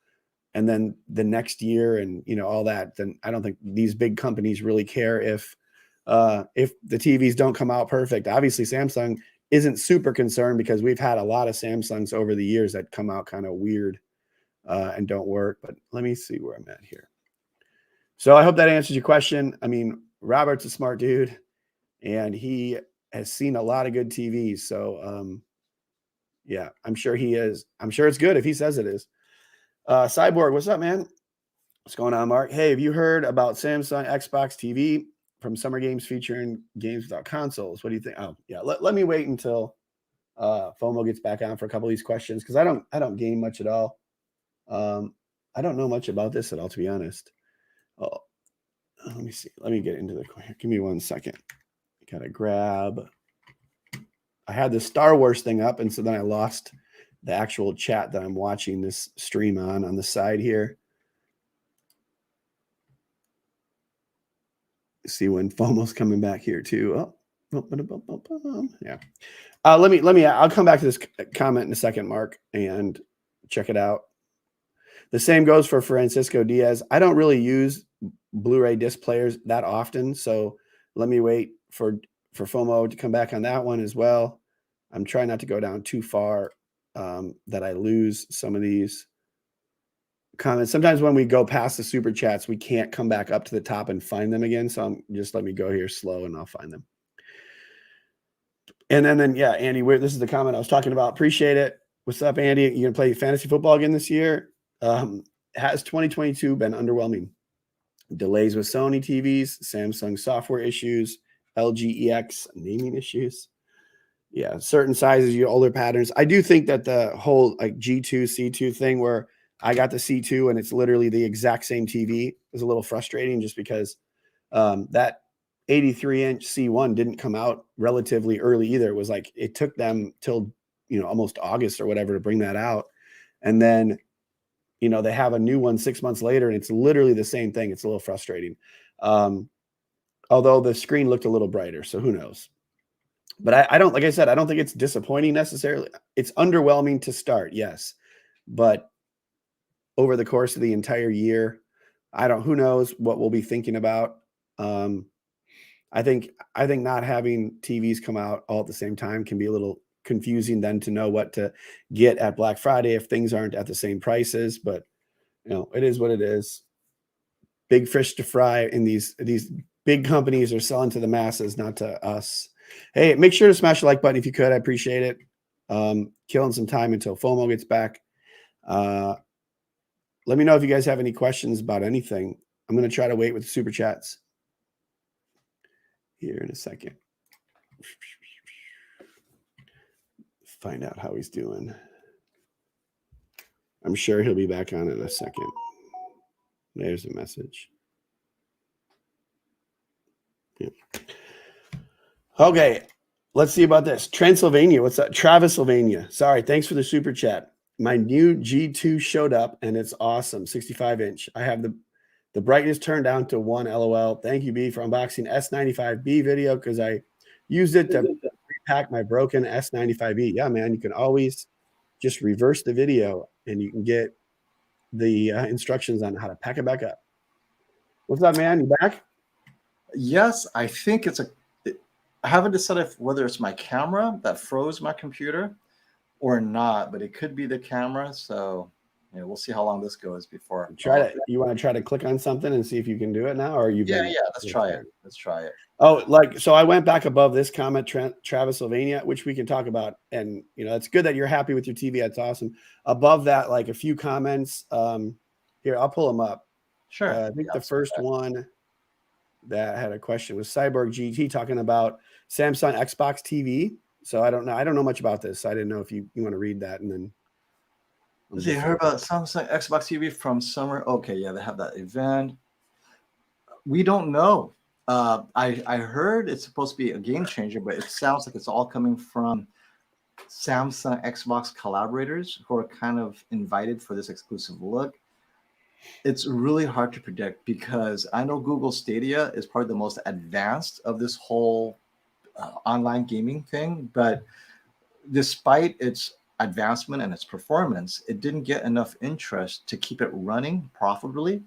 and then the next year and, you know, all that, then I don't think these big companies really care if the TVs don't come out perfect. Obviously, Samsung isn't super concerned, because we've had a lot of Samsungs over the years that come out kind of weird and don't work. But let me see where I'm at here. So I hope that answers your question. I mean, Robert's a smart dude, and he has seen a lot of good TVs. So yeah, I'm sure he is. I'm sure it's good if he says it is. Cyborg, what's up, man? What's going on, Mark? Hey, have you heard about Samsung Xbox TV from Summer Games featuring games without consoles? What do you think? Oh, yeah. Let me wait until FOMO gets back on for a couple of these questions, because I don't game much at all. I don't know much about this at all, to be honest. Oh, let me see. Let me get into the. Give me 1 second. Gotta grab. I had the Star Wars thing up, and so then I lost the actual chat that I'm watching this stream on the side here. See when FOMO's coming back here too. Oh, yeah. Let me. I'll come back to this comment in a second, Mark, and check it out. The same goes for Francisco Diaz. I don't really use Blu-ray disc players that often, so let me wait for FOMO to come back on that one as well. I'm trying not to go down too far that I lose some of these comments. Sometimes when we go past the super chats, we can't come back up to the top and find them again. So just let me go here slow and I'll find them. And then yeah, Andy, this is the comment I was talking about. Appreciate it. What's up, Andy? You gonna play fantasy football again this year? Has 2022 been underwhelming? Delays with Sony TVs, Samsung software issues, LG EX naming issues. Yeah, certain sizes, older patterns. I do think that the whole like G2, C2 thing, where I got the C2 and it's literally the exact same TV, is a little frustrating, just because that 83-inch C1 didn't come out relatively early either. It was like it took them till, you know, almost August or whatever to bring that out. And then, you know, they have a new one 6 months later and it's literally the same thing. It's a little frustrating. Although the screen looked a little brighter, so who knows? But I don't, like I said, I don't think it's disappointing necessarily. It's underwhelming to start, yes. But over the course of the entire year, who knows what we'll be thinking about. I think not having TVs come out all at the same time can be a little confusing then to know what to get at Black Friday if things aren't at the same prices. But, you know, it is what it is. Big fish to fry, and these big companies are selling to the masses, not to us. Hey, make sure to smash the like button if you could. I appreciate it. Killing some time until FOMO gets back. Let me know if you guys have any questions about anything. I'm going to try to wait with the super chats here in a second. Find out how he's doing. I'm sure he'll be back on in a second. There's a message. Yeah. Okay, let's see about this. Transylvania, what's up? Travis Sylvania. Sorry, thanks for the super chat. My new G2 showed up and it's awesome. 65-inch. I have the brightness turned down to 1 LOL. Thank you, B, for unboxing S95B video, because I used it to pack my broken S95E. Yeah, man, you can always just reverse the video and you can get the instructions on how to pack it back up. What's up, man? You back? Yes, I think I haven't decided whether it's my camera that froze my computer or not, but it could be the camera. So we'll see how long this goes before. You want to try to click on something and see if you can do it now, or you've yeah, let's try it. Let's try it. Oh, so I went back above this comment, Travis Sylvania, which we can talk about. And, it's good that you're happy with your TV. That's awesome. Above that, like a few comments. Here, I'll pull them up. Sure. I think the first one that had a question was Cyborg GT talking about Samsung Xbox TV. So I don't know much about this. So I didn't know if you want to read that and then. You heard about Samsung Xbox TV from summer? Okay, yeah, they have that event. We don't know. I heard it's supposed to be a game changer, but it sounds like it's all coming from Samsung Xbox collaborators who are kind of invited for this exclusive look. It's really hard to predict because I know Google Stadia is probably the most advanced of this whole online gaming thing, but despite its advancement and its performance, it didn't get enough interest to keep it running profitably.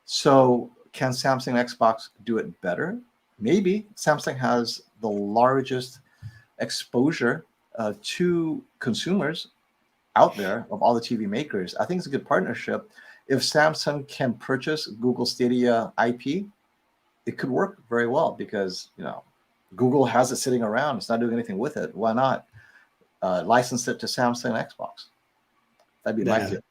So can Samsung Xbox do it better? Maybe. Samsung has the largest exposure to consumers out there of all the TV makers. I think it's a good partnership. If Samsung can purchase Google Stadia IP, it could work very well because Google has it sitting around. It's not doing anything with it. Why not license it to Samsung Xbox? That'd be my tip.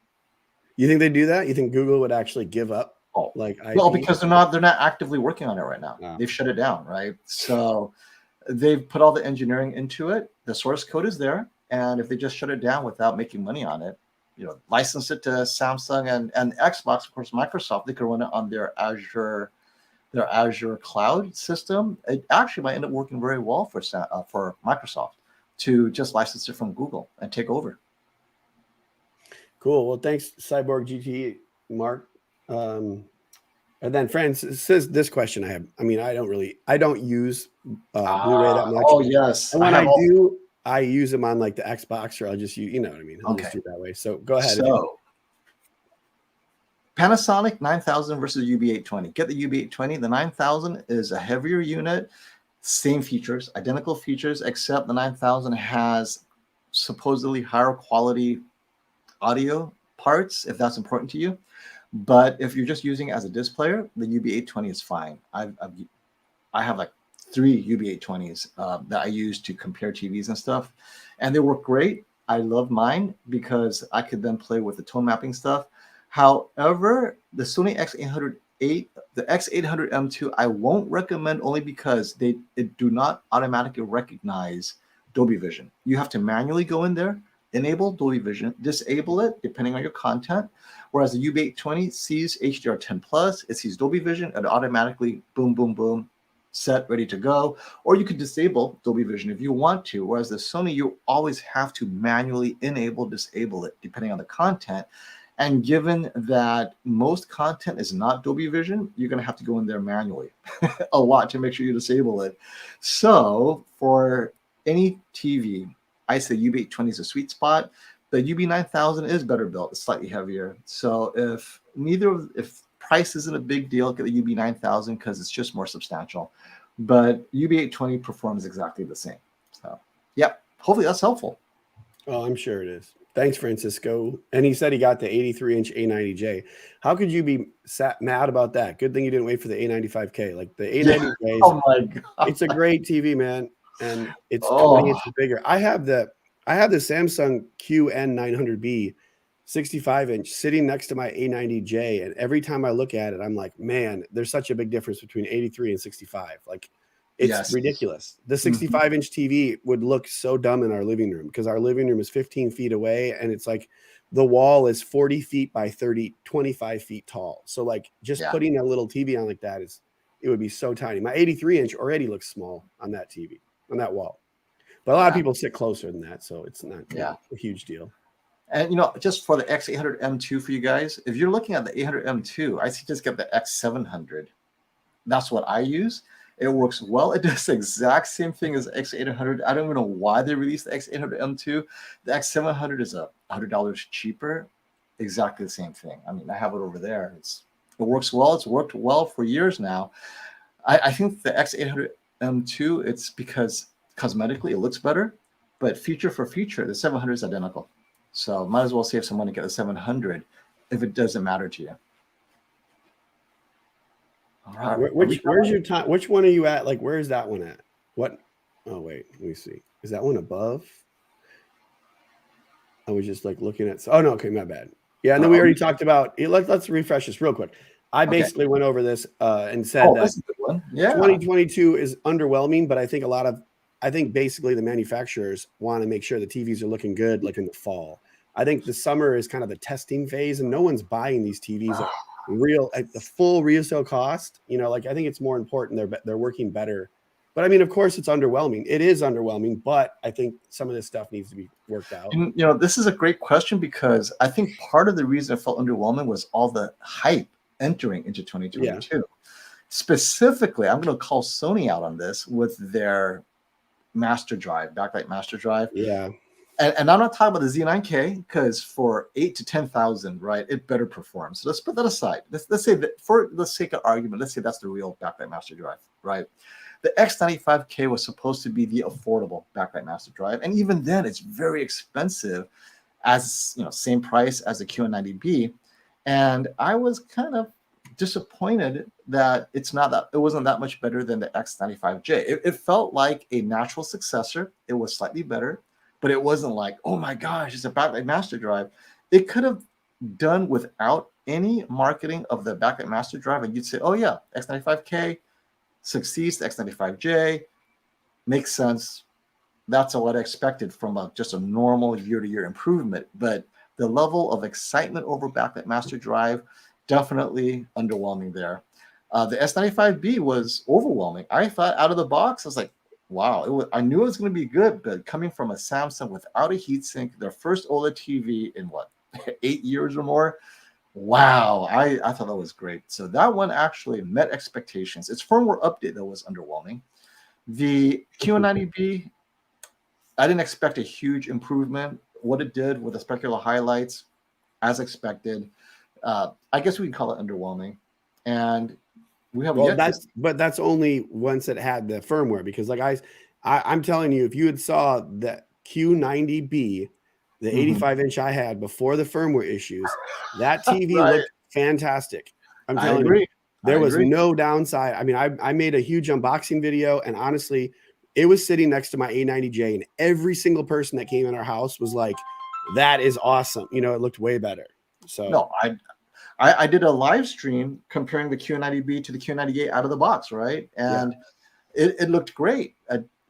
You think they do that? You think Google would actually give up IP? Well, because they're not actively working on it right now. No. They've shut it down, right? So they've put all the engineering into it. The source code is there, and if they just shut it down without making money on it, license it to Samsung and Xbox, of course, Microsoft, they could run it on their Azure cloud system. It actually might end up working very well for Microsoft to just license it from Google and take over. Cool. Well, thanks, Cyborg GT, Mark. And then Francis says this question I have. I mean, I don't use Blu-ray that much. Oh, yes. And when I do, I use them on like the Xbox, or I'll just use, what I mean? I'll just do it that way. So go ahead. So Panasonic 9000 versus UB820. Get the UB820. The 9000 is a heavier unit, same features, identical features, except the 9000 has supposedly higher quality audio parts, if that's important to you. But if you're just using it as a disc player, the UB820 is fine. I have like 3 UB820s that I use to compare TVs and stuff, and they work great. I love mine because I could then play with the tone mapping stuff. However, the Sony X808, the X800M2, I won't recommend only because it do not automatically recognize Dolby Vision. You have to manually go in there, enable Dolby Vision, disable it depending on your content. Whereas the UB820 sees HDR10+, it sees Dolby Vision, and automatically boom, boom, boom, set, ready to go. Or you could disable Dolby Vision if you want to. Whereas the Sony, you always have to manually enable, disable it depending on the content. And given that most content is not Dolby Vision, you're going to have to go in there manually a lot to make sure you disable it. So for any TV, I say UB820 is a sweet spot. The UB9000 is better built. It's slightly heavier. So if price isn't a big deal, get the UB9000 because it's just more substantial. But UB820 performs exactly the same. So, yeah, hopefully that's helpful. Oh, I'm sure it is. Thanks, Francisco. And he said he got the 83-inch A90J. How could you be mad about that? Good thing you didn't wait for the A95K. Like the A90J, oh my God. It's a great TV, man, and it's 20 inches bigger. I have the Samsung QN900B 65-inch sitting next to my A90J, and every time I look at it, I'm like, man, there's such a big difference between 83 and 65. Like, it's ridiculous. The 65-inch TV would look so dumb in our living room because our living room is 15 feet away, and it's like the wall is 40 feet by 25 feet tall. So like just putting a little TV on like that it would be so tiny. My 83-inch already looks small on that TV, on that wall. But a lot of people sit closer than that, so it's not a huge deal. And, just for the X800M2 for you guys, if you're looking at the 800M2, I suggest get the X700. That's what I use. It works well. It does the exact same thing as X800. I don't even know why they released the X800 M2. The X700 is $100 cheaper. Exactly the same thing. I mean, I have it over there. It works well. It's worked well for years now. I think the X800 M2, it's because cosmetically it looks better, but feature for feature, the 700 is identical. So might as well save some money, get the 700 if it doesn't matter to you. All right. Where's your time? Which one are you at? Like, where's that one at? What? Oh, wait, let me see. Is that one above? I was just like looking at. Oh, no. Okay. My bad. Yeah. And then we already talked about it. Let's refresh this real quick. I basically went over this and said that that's a good one. Yeah. 2022 is underwhelming, but I think basically the manufacturers want to make sure the TVs are looking good like in the fall. I think the summer is kind of the testing phase and no one's buying these TVs at the full resale cost. You know, like I think it's more important they're working better. But I mean, of course it's underwhelming. It is underwhelming, but I think some of this stuff needs to be worked out. And, you know, this is a great question because I think part of the reason it felt underwhelming was all the hype entering into 2022. Yeah. Specifically, I'm going to call Sony out on this with their master drive, backlight master drive. Yeah. And I'm not talking about the Z9K because for 8,000 to 10,000, right, it better performs. So let's put that aside. Let's say that for the sake of argument, let's say that's the real backlight master drive, right? The X95K was supposed to be the affordable backlight master drive, and even then, it's very expensive, as you know, same price as the QN90B. And I was kind of disappointed that it wasn't that much better than the X95J. It felt like a natural successor. It was slightly better, but it wasn't like, oh my gosh, it's a backlight master drive. It could have done without any marketing of the backlight master drive, and you'd say, oh yeah, X95K succeeds, the X95J makes sense. That's what I expected from just a normal year-to-year improvement. But the level of excitement over backlight master drive, definitely underwhelming there. The S95B was overwhelming. I thought out of the box, I was like, wow, I knew it was going to be good, but coming from a Samsung without a heatsink, their first OLED TV in 8 years or more, wow, I thought that was great. So that one actually met expectations. Its firmware update, though, was underwhelming. The Q90B, I didn't expect a huge improvement. What it did with the specular highlights, as expected, I guess we can call it underwhelming. And we have but that's only once it had the firmware, because like I'm telling you, if you had saw the Q90B, the 85-inch I had before the firmware issues, that TV looked fantastic. I'm telling you, there was no downside. I mean, I made a huge unboxing video, and honestly, it was sitting next to my A90J, and every single person that came in our house was like, that is awesome. You know, it looked way better. So no, I did a live stream comparing the Q90B to the Q98 out of the box, right? And it looked great.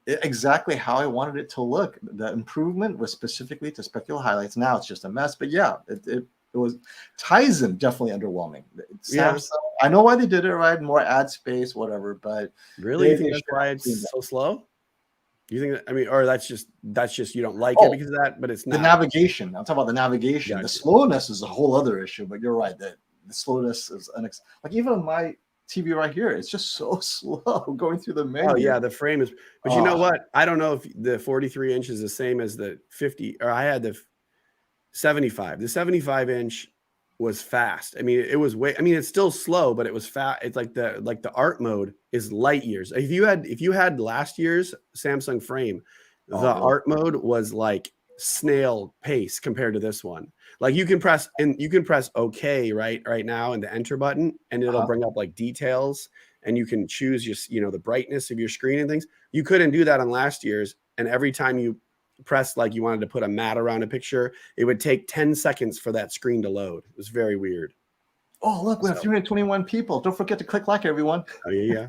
Exactly how I wanted it to look. The improvement was specifically to specular highlights. Now it's just a mess, but yeah, it was. Tizen definitely underwhelming. Samsung, I know why they did it, right? More ad space, whatever. But really, you think that's why it's so slow? You think that, I mean, or that's just you don't like it because of that, but it's not. The navigation. I'm talking about the navigation. Gotcha. The slowness is a whole other issue, but you're right. The slowness is like even on my TV right here, it's just so slow going through the menu. Oh yeah, the frame is. But you know what? I don't know if the 43-inch is the same as the 50. Or I had the 75. The 75-inch was fast. I mean, it was way. I mean, it's still slow, but it was fast. It's like the art mode is light years. If you had last year's Samsung frame, the art mode was like snail pace compared to this one. Like you can press OK right now in the enter button, and it'll bring up like details, and you can choose your the brightness of your screen and things. You couldn't do that on last year's, and every time you press like you wanted to put a mat around a picture, it would take 10 seconds for that screen to load. It was very weird. Oh, look, we have 321 people. Don't forget to click like, everyone. Oh, yeah.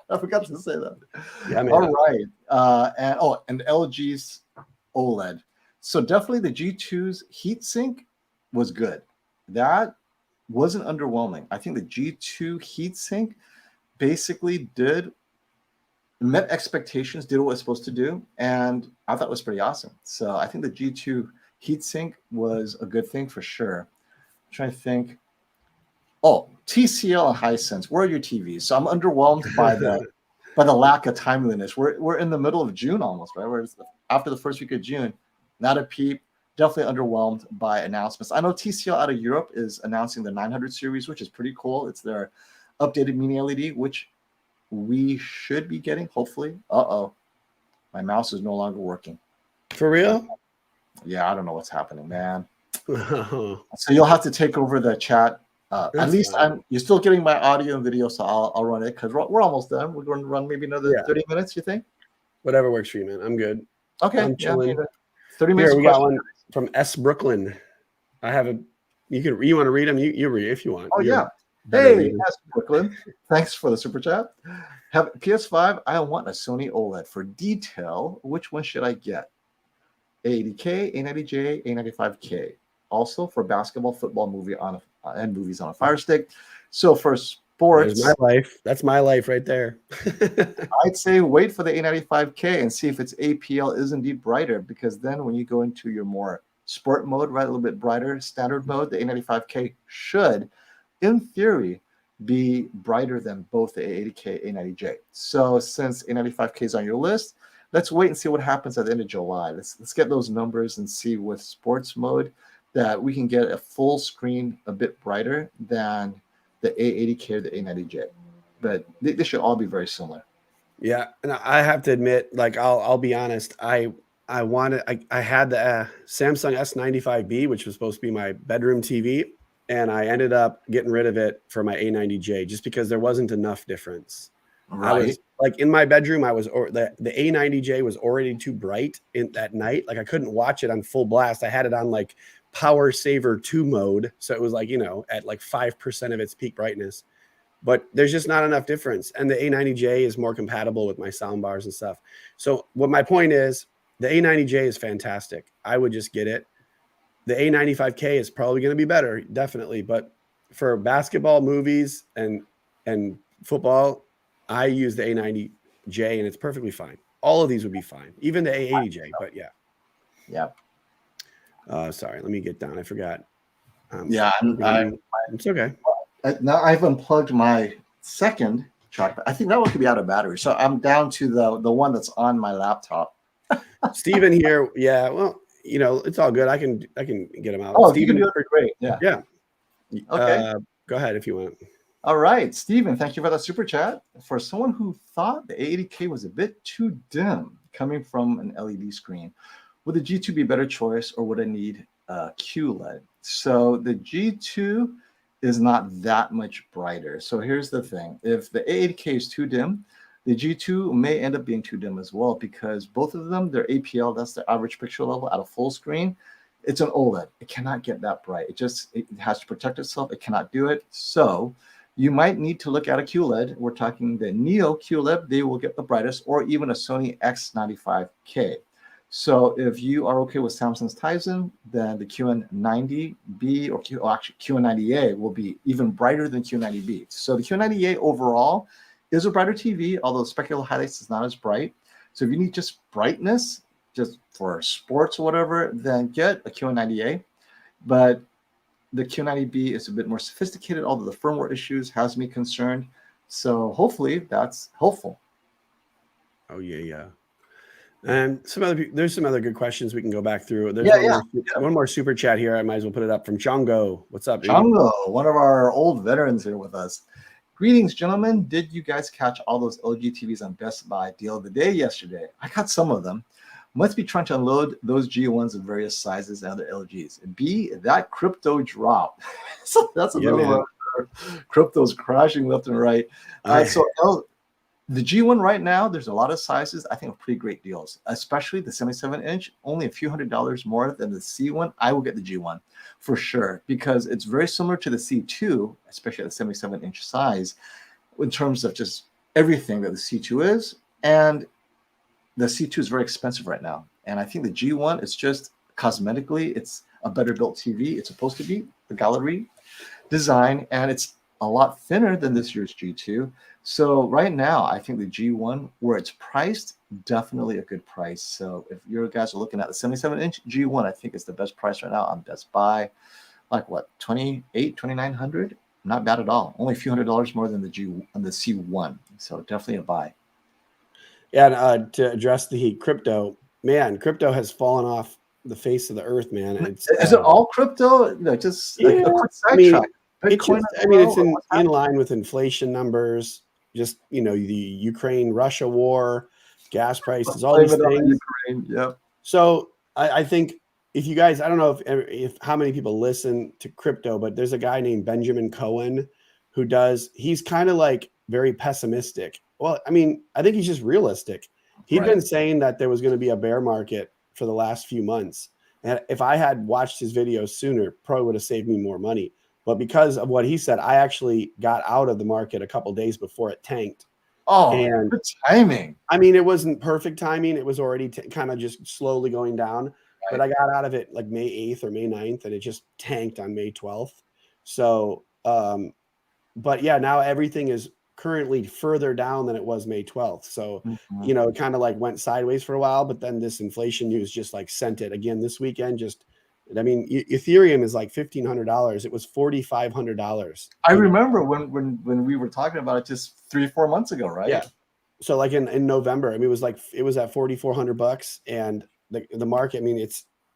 I forgot to say that. Yeah, man. All right. And LG's OLED. So definitely the G2's heatsink was good. That wasn't underwhelming. I think the G2 heatsink basically met expectations, did what it was supposed to do, and I thought it was pretty awesome. So I think the G2 heatsink was a good thing for sure. I'm trying to think. Oh, TCL and Hisense, where are your TVs? So I'm underwhelmed by the by the lack of timeliness. We're in the middle of June almost, right? We're after the first week of June. Not a peep. Definitely underwhelmed by announcements. I know TCL out of Europe is announcing the 900 series, which is pretty cool. It's their updated mini LED, which we should be getting, hopefully. Uh-oh. My mouse is no longer working. For real? Yeah, I don't know what's happening, man. Oh, So you'll have to take over the chat. At least fine. you're still getting my audio and video, so I'll run it because we're almost done. We're going to run maybe another 30 minutes, you think? Whatever works for you, man. I'm good. Okay. I'm chilling. 30 minutes. Here, we got one from S. Brooklyn. I have a. You want to read them? You read if you want. Oh, You're yeah. Hey, S. Brooklyn. Thanks for the super chat. Have PS5. I want a Sony OLED for detail. Which one should I get? A80K, A90J, A95K. Also for basketball, football, and movies on a Fire Stick. So for sports, my life. That's my life right there. I'd say wait for the A95K and see if its APL is indeed brighter, because then when you go into your more sport mode, right, a little bit brighter standard mode, the A95K should, in theory, be brighter than both the A80K, A90J. So since A95K is on your list, let's wait and see what happens at the end of July. Let's get those numbers and see with sports mode that we can get a full screen a bit brighter than the A80K or the A90J. But they should all be very similar. Yeah, and I have to admit, like I'll be honest, I had the Samsung S95B, which was supposed to be my bedroom TV, and I ended up getting rid of it for my A90J just because there wasn't enough difference. Right. I was like in my bedroom, the A90J was already too bright at night. Like I couldn't watch it on full blast. I had it on like Power Saver 2 mode, so it was like, at like 5% of its peak brightness. But there's just not enough difference. And the A90J is more compatible with my sound bars and stuff. So what my point is, the A90J is fantastic. I would just get it. The A95K is probably going to be better, definitely. But for basketball, movies, and football, I use the A90J, and it's perfectly fine. All of these would be fine, even the A80J. But yeah. Yeah. Sorry, let me get down. I forgot. It's okay. Now I've unplugged my second trackpad. I think that one could be out of battery. So I'm down to the one that's on my laptop. Steven here. Yeah. Well, it's all good. I can get him out. Oh, Steven, you can do it great. Yeah. Yeah. Okay. Go ahead if you want. All right, Steven, thank you for that super chat. For someone who thought the A80K was a bit too dim coming from an LED screen, would the G2 be a better choice, or would I need a QLED? So the G2 is not that much brighter. So here's the thing. If the A80K is too dim, the G2 may end up being too dim as well, because both of them, their APL, that's the average picture level at a full screen, it's an OLED. It cannot get that bright. It has to protect itself. It cannot do it. So you might need to look at a QLED. We're talking the Neo QLED. They will get the brightest, or even a Sony X95K. So if you are okay with Samsung's Tizen, then the QN90B or actually QN90A will be even brighter than QN90B. So the QN90A overall is a brighter TV, although spectacular highlights is not as bright. So if you need just brightness, just for sports or whatever, then get a QN90A. But the Q90B is a bit more sophisticated, although the firmware issues has me concerned. So hopefully that's helpful. Oh yeah. And there's some other good questions we can go back through. There's one more super chat here. I might as well put it up from Chongo. What's up, Chongo, one of our old veterans here with us. Greetings, gentlemen. Did you guys catch all those LG TVs on Best Buy deal of the day yesterday? I caught some of them. Must be trying to unload those G1s in various sizes and other LGs. B, that crypto drop. So that's another one. Crypto's crashing left and right. The G1 right now, there's a lot of sizes. I think are pretty great deals, especially the 77-inch, only a few $100s more than the C1. I will get the G1 for sure, because it's very similar to the C2, especially at the 77-inch size, in terms of just everything that the C2 is. And the C2 is very expensive right now. And I think the G1 is just cosmetically, it's a better built TV. It's supposed to be the gallery design, and it's a lot thinner than this year's G2. So right now, I think the G1, where it's priced, definitely a good price. So if you guys are looking at the 77-inch G1, I think it's the best price right now on Best Buy. Like what, $2,900? Not bad at all. Only a few $100s more than the C1. So definitely a buy. Yeah, and, to address the crypto, man, crypto has fallen off the face of the earth, man. It's Is it all crypto? No, just yeah. a quick I mean, sidetrack. it's Bitcoin just. as I mean, well? it's Or in what's happening? line with inflation numbers. Just the Ukraine-Russia war, gas prices, all Blame these it on things. Ukraine. Yep. So I think if you guys, I don't know if how many people listen to crypto, but there's a guy named Benjamin Cohen who he's kind of like very pessimistic. Well, I mean, I think he's just realistic. He'd Right. been saying that there was going to be a bear market for the last few months. And if I had watched his videos sooner, probably would have saved me more money. But because of what he said, I actually got out of the market a couple days before it tanked. Oh, And good timing. I mean, it wasn't perfect timing. It was already kind of just slowly going down. But Right. I got out of it like May 8th or May 9th, and it just tanked on May 12th. So, but yeah, now everything is currently further down than it was May 12th. So, Mhm. it kind of like went sideways for a while, but then this inflation news just like sent it again this weekend. I mean, Ethereum is like $1,500. It was $4,500. I remember when we were talking about it just 3-4 months ago, right? Yeah. So like in November, I mean, it was at $4,400, and the market. I mean,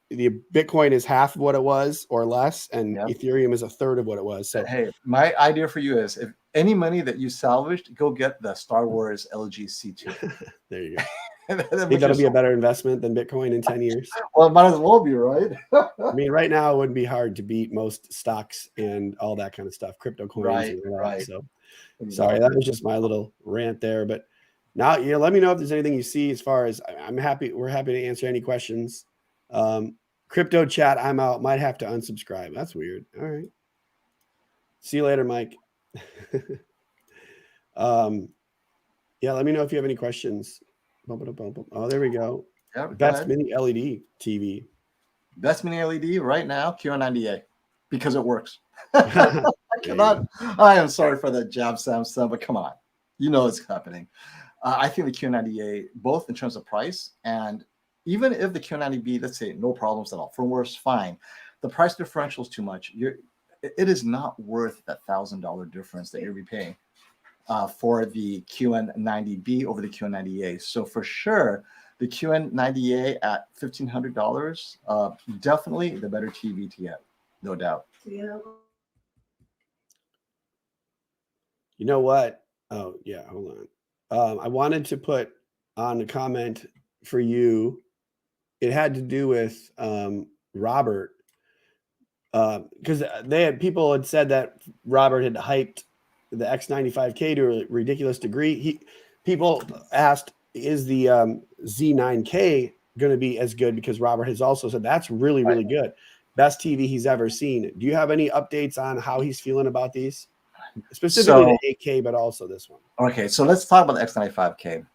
the Bitcoin is half of what it was or less, and Yep. Ethereum is a third of what it was. So Hey, my idea for you is if any money that you salvaged, go get the Star Wars LG C2. there you go. That Think makes that'll be a yourself- better investment than Bitcoin in 10 years. well, it might as well be, right? I mean, right now it wouldn't be hard to beat most stocks and all that kind of stuff, crypto coins Right, and all that. right. So sorry, Exactly. that was just my little rant there. But now, let me know if there's anything you see as far as I'm happy. We're happy to answer any questions. Crypto chat, I'm out. Might have to unsubscribe. That's weird. All right. See you later, Mike. Yeah, let me know if you have any questions. Oh, there we go. Yeah, go Best ahead. mini LED TV. Best mini LED right now, Q90A, because it works. There I you cannot. go. I am sorry for that jab, Samsung, but come on, you know it's happening. I think the Q90A, both in terms of price and even if the Q90B, let's say no problems at all, firmware is fine, the price differential is too much. It is not worth that $1,000 difference that you're repaying for the QN90B over the QN90A. So for sure, the QN90A at $1,500, definitely the better TV to get, no doubt. Yeah. You know what? Oh, yeah, hold on. I wanted to put on a comment for you. It had to do with Robert, because people had said that Robert had hyped the X95K to a ridiculous degree. People asked, is the Z9K going to be as good? Because Robert has also said that's really, really good. Best TV he's ever seen. Do you have any updates on how he's feeling about these? Specifically So, the 8K, but also this one. okay, so let's talk about the X95K.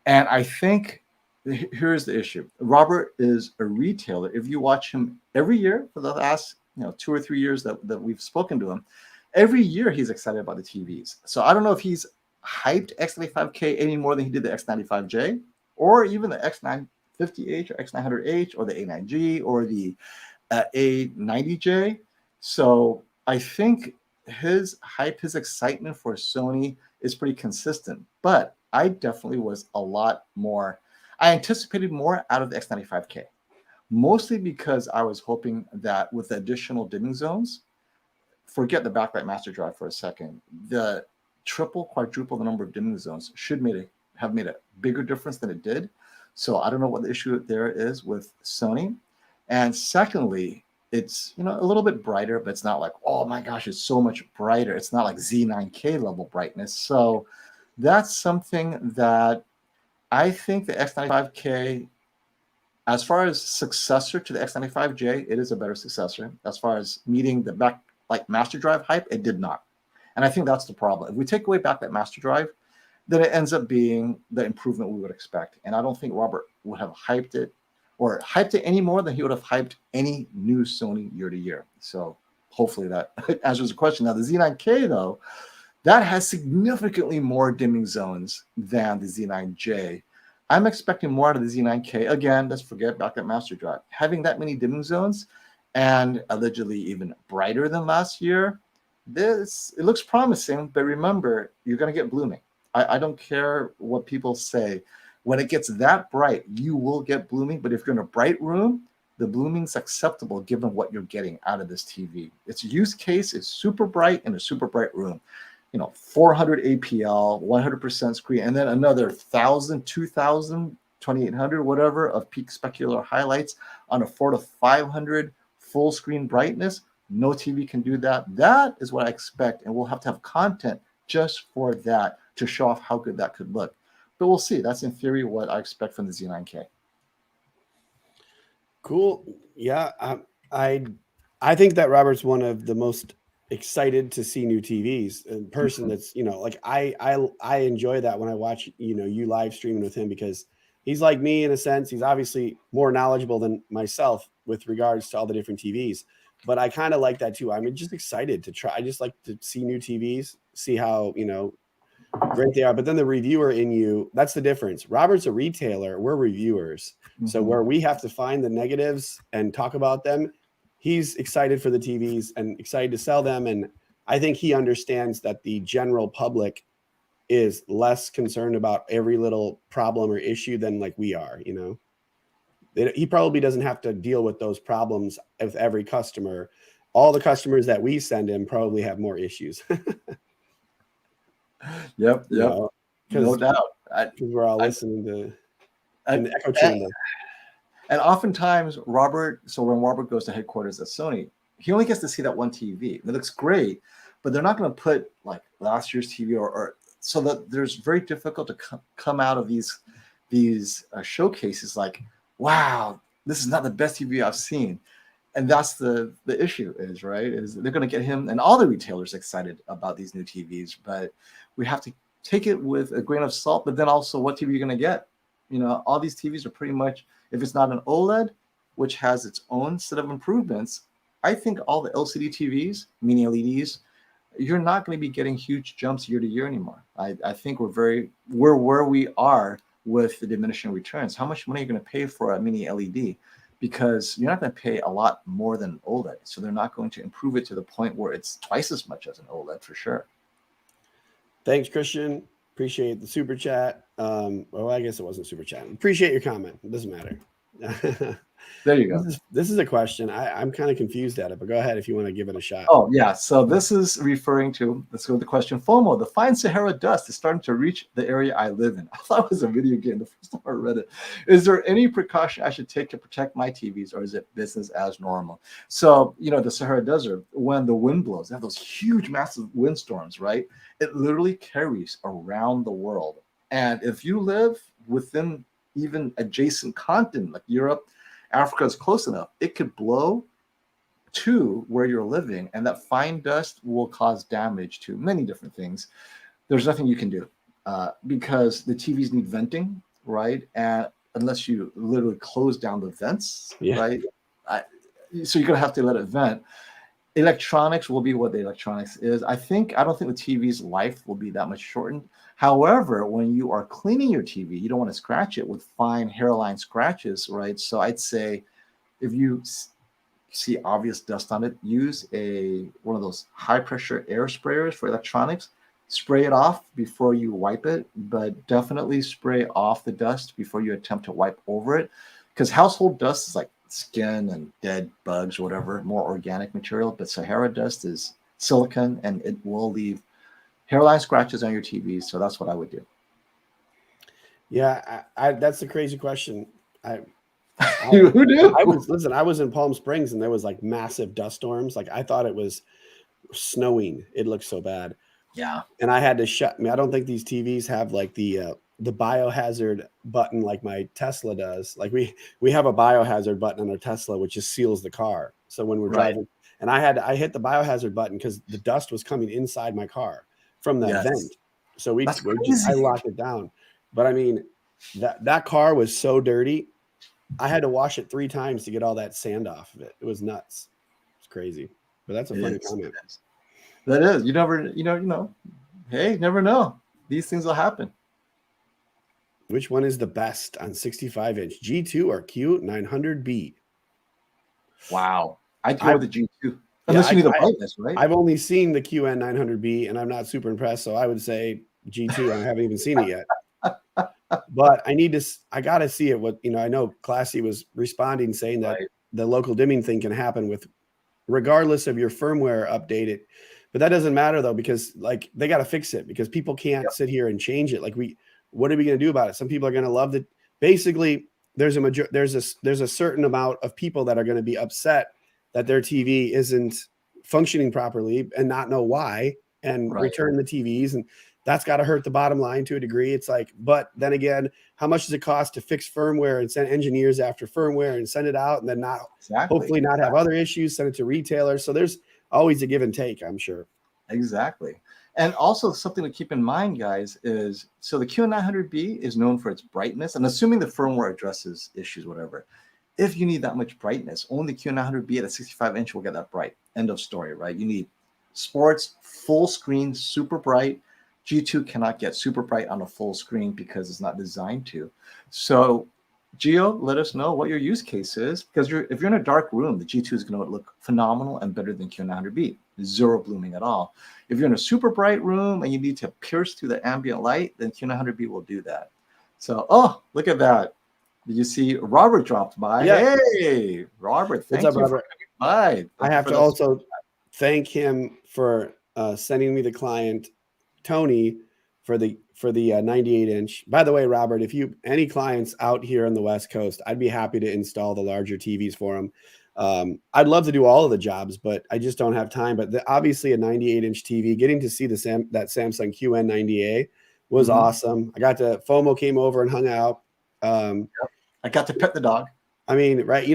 And I think here's the issue. Robert is a retailer. If you watch him every year for the last 2 or 3 years that we've spoken to him, every year he's excited about the TVs. So I don't know if he's hyped X95K any more than he did the X95J or even the X950H or X900H or the A9G or the A90J. So I think his hype, his excitement for Sony is pretty consistent. But I definitely was a lot more. I anticipated more out of the X95K, mostly because I was hoping that with the additional dimming zones, forget the backlight master drive for a second, the quadruple the number of dimming zones should have made a bigger difference than it did. So I don't know what the issue there is with Sony. And secondly, it's a little bit brighter, but it's not like, oh my gosh, it's so much brighter. It's not like Z9K level brightness. So that's something that I think the X95K, as far as successor to the X95J, it is a better successor. As far as meeting the backlight master drive hype, it did not. And I think that's the problem. If we take away backlight master drive, then it ends up being the improvement we would expect. And I don't think Robert would have hyped it any more than he would have hyped any new Sony year to year. So hopefully that answers the question. Now the Z9K though, that has significantly more dimming zones than the Z9J. I'm expecting more out of the Z9K. Again, let's forget backlight master drive. Having that many dimming zones and allegedly even brighter than last year, it looks promising, but remember, you're going to get blooming. I don't care what people say. When it gets that bright, you will get blooming. But if you're in a bright room, the blooming's acceptable given what you're getting out of this TV. Its use case is super bright in a super bright room. 400 APL, 100% screen, and then another 1,000, 2,000, 2,800, whatever, of peak specular highlights on a 400 to 500 full screen brightness. No TV can do that. That is what I expect, and we'll have to have content just for that to show off how good that could look. But we'll see. That's in theory what I expect from the Z9K. Cool. Yeah, I think that Robert's one of the most excited to see new TVs in person. That's like I enjoy that when I watch you live streaming with him, because he's like me in a sense. He's obviously more knowledgeable than myself with regards to all the different TVs, but I kind of like that too. I'm just excited to try. I just like to see new TVs, see how great they are. But then the reviewer in you, that's the difference. Robert's a retailer, we're reviewers. So where we have to find the negatives and talk about them, he's excited for the TVs and excited to sell them. And I think he understands that the general public is less concerned about every little problem or issue than like we are. He probably doesn't have to deal with those problems with every customer. All the customers that we send him probably have more issues. Yep. No doubt. Because we're all listening to the echo chamber. And oftentimes, when Robert goes to headquarters at Sony, he only gets to see that one TV. It looks great, but they're not going to put like last year's TV or so that there's very difficult to come out of these showcases like, wow, this is not the best TV I've seen. And that's the issue is they're going to get him and all the retailers excited about these new TVs, but we have to take it with a grain of salt. But then also, what TV you're going to get? All these TVs are pretty much, if it's not an OLED, which has its own set of improvements, I think all the LCD TVs, mini-LEDs, you're not going to be getting huge jumps year to year anymore. I think we're where we are with the diminishing returns. How much money are you going to pay for a mini-LED? Because you're not going to pay a lot more than OLED. So they're not going to improve it to the point where it's twice as much as an OLED for sure. Thanks, Christian. Appreciate the super chat. Well, I guess it wasn't super chat. Appreciate your comment. It doesn't matter. There you go. This is a question. I'm kind of confused at it, but go ahead if you want to give it a shot. Oh, yeah. So this is referring to, let's go with the question. FOMO, the fine Sahara dust is starting to reach the area I live in. I thought it was a video game the first time I read it. Is there any precaution I should take to protect my TVs, or is it business as normal? So, the Sahara Desert, when the wind blows, they have those huge, massive windstorms, right? It literally carries around the world. And if you live within even adjacent continent like Europe, Africa is close enough, it could blow to where you're living, and that fine dust will cause damage to many different things. There's nothing you can do because the TVs need venting, right? And unless you literally close down the vents, right? So you're going to have to let it vent. Electronics will be what the electronics is. I don't think the TV's life will be that much shortened. However, when you are cleaning your TV, you don't want to scratch it with fine hairline scratches, right? So I'd say if you see obvious dust on it, use one of those high pressure air sprayers for electronics. Spray it off before you wipe it, but definitely spray off the dust before you attempt to wipe over it, because household dust is like skin and dead bugs or whatever, more organic material, but Sahara dust is silicon and it will leave hairline scratches on your TV. So that's what I would do. Yeah, that's a crazy question. Who knew? I was in Palm Springs and there was like massive dust storms. Like I thought it was snowing. It looked so bad. Yeah. And I had to I don't think these TVs have like the biohazard button like my Tesla does. Like we have a biohazard button on our Tesla, which just seals the car. So when we're driving, and I hit the biohazard button because the dust was coming inside my car from that vent. So I locked it down. But I mean, that car was so dirty. I had to wash it 3 times to get all that sand off of it. It was nuts. It's crazy. But that's a funny comment. That is. You never, hey, never know. These things will happen. Which one is the best on 65-inch, G2 or Q900B? Wow. I'd go with the G2. Unless you need the brightness, right? I've only seen the QN900B, and I'm not super impressed, so I would say G2. I haven't even seen it yet. But I got to see it. What, I know Classy was responding saying that Right. the local dimming thing can happen with, regardless of your firmware updated. But that doesn't matter though, because like they got to fix it, because people can't Yep. sit here and change it. Like what are we going to do about it? Some people are going to love it. Basically, there's a certain amount of people that are going to be upset that their TV isn't functioning properly and not know why, and Right. return the TVs. And that's got to hurt the bottom line to a degree. It's like, but then again, how much does it cost to fix firmware and send engineers after firmware and send it out, and then hopefully not have other issues, send it to retailers? So there's always a give and take, I'm sure. Exactly. And also something to keep in mind, guys, is so the QN900B is known for its brightness, and assuming the firmware addresses issues, whatever. If you need that much brightness, only Q900B at a 65-inch will get that bright. End of story, right? You need sports, full screen, super bright. G2 cannot get super bright on a full screen because it's not designed to. So, Gio, let us know what your use case is, because if you're in a dark room, the G2 is going to look phenomenal and better than Q900B. Zero blooming at all. If you're in a super bright room and you need to pierce through the ambient light, then Q900B will do that. So, oh, look at that. Did you see Robert dropped by? Yeah. Hey, Robert, thank What's up, you Robert? for coming by. I have to also thank him for sending me the client, Tony, for the 98-inch. By the way, Robert, if you any clients out here on the West Coast, I'd be happy to install the larger TVs for them. I'd love to do all of the jobs, but I just don't have time. But obviously a 98-inch TV, getting to see that Samsung QN90A was awesome. FOMO came over and hung out. I got to pet the dog. I mean, right,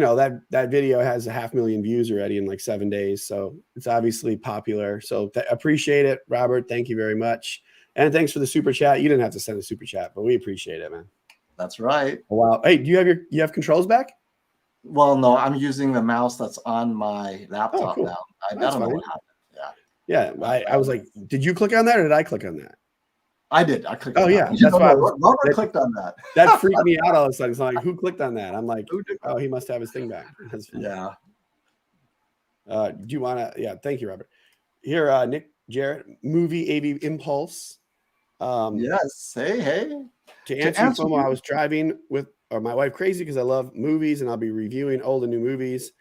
that video has 500,000 views already in like 7 days. So it's obviously popular. So appreciate it, Robert. Thank you very much. And thanks for the super chat. You didn't have to send a super chat, but we appreciate it, man. That's right. Wow. Hey, do you have controls back? Well, no, I'm using the mouse that's on my laptop cool. now. I don't know what happened. Yeah. I was like, did you click on that or did I click on that? I did. I clicked on that. That's why Robert clicked on that. That freaked me out all of a sudden. It's like, who clicked on that? I'm like, oh, he must have his thing back. Yeah. Do you want to? Yeah. Thank you, Robert. Here, Nick Jarrett, movie AV Impulse. Yes. Hey. To answer FOMO, I was driving with my wife crazy because I love movies, and I'll be reviewing old and new movies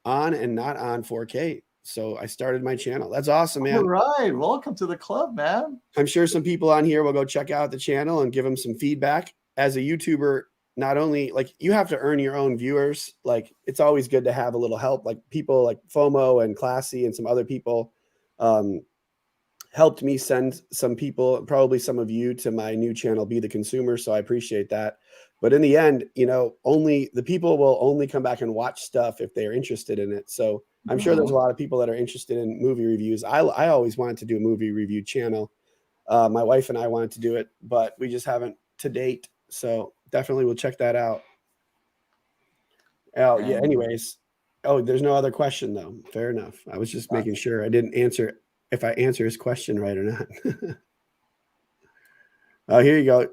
on and not on 4K. So I started my channel. That's awesome, man. All right. Welcome to the club, man. I'm sure some people on here will go check out the channel and give them some feedback. As a YouTuber, not only like you have to earn your own viewers, like it's always good to have a little help. Like people like FOMO and Classy and some other people helped me send some people, probably some of you, to my new channel, Be the Consumer. So I appreciate that. But in the end, only the people will only come back and watch stuff if they're interested in it. So I'm sure there's a lot of people that are interested in movie reviews. I always wanted to do a movie review channel. My wife and I wanted to do it, but we just haven't to date. So definitely we'll check that out. Oh, yeah. Anyways. Oh, there's no other question though. Fair enough. I was just making sure I didn't answer if I answer his question right or not. Oh, here you go.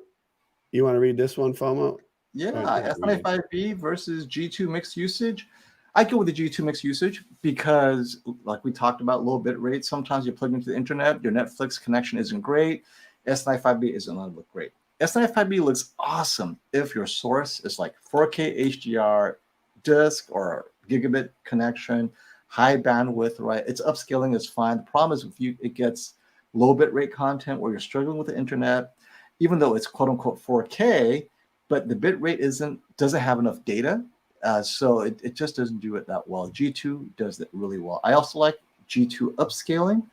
You want to read this one, FOMO? Yeah, S95B versus G2 mixed usage. I go with the G2 mixed usage because, like we talked about, low bit rate. Sometimes you plug into the internet, your Netflix connection isn't great. S95B isn't going to look great. S95B looks awesome if your source is like 4K HDR disk or gigabit connection, high bandwidth, right? Its upscaling is fine. The problem is if it gets low bit rate content where you're struggling with the internet, even though it's quote unquote 4K, but the bit rate doesn't have enough data. So it just doesn't do it that well. G2 does it really well. I also like G2 upscaling.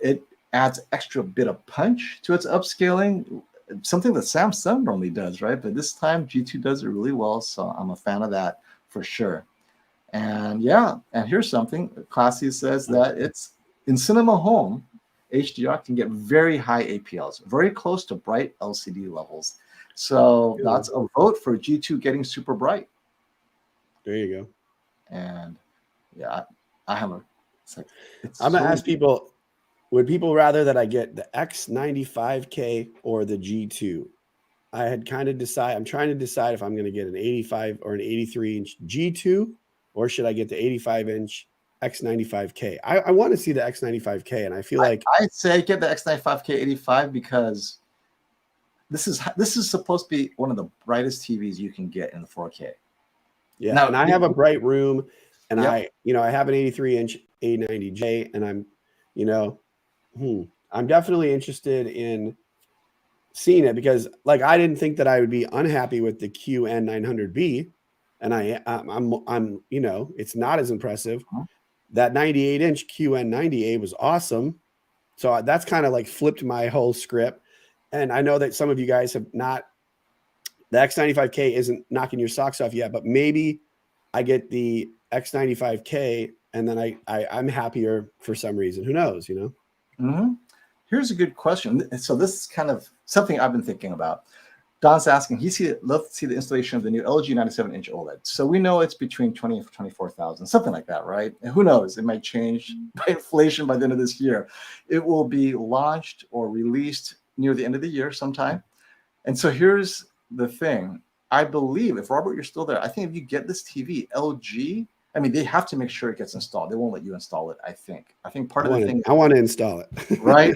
It adds extra bit of punch to its upscaling, something that Samsung normally does, right? But this time G2 does it really well. So I'm a fan of that for sure. And yeah, and here's something. Classy says that it's in cinema home, HDR can get very high APLs, very close to bright LCD levels. So that's a vote for G2 getting super bright. There you go. And yeah, I have I'm going to ask people, would people rather that I get the X95K or the G2? I had kind of I'm trying to decide if I'm going to get an 85 or an 83-inch G2, or should I get the 85-inch X95K? I want to see the X95K, and I feel like I'd say get the X95K 85 because this is supposed to be one of the brightest TVs you can get in the 4K. Yeah, Now, and I have a bright room, and yep. I have an 83-inch A90J, and I'm definitely interested in seeing it because, like, I didn't think that I would be unhappy with the QN900B, and I'm it's not as impressive. That 98-inch QN90A was awesome, so that's kind of like flipped my whole script. And I know that some of you guys have not. The X95K isn't knocking your socks off yet, but maybe I get the X95K and then I'm happier for some reason. Who knows, Here's a good question. So this is kind of something I've been thinking about. Don's asking, love to see the installation of the new LG 97-inch OLED. So we know it's between 20 and 24,000, something like that, right? And who knows? It might change by inflation by the end of this year. It will be launched or released near the end of the year sometime. And so here's the thing. I believe, if Robert, you're still there, I think if you get this TV, LG, I mean, they have to make sure it gets installed. They won't let you install it, I think. I think part of the thing. I want to install it. Right?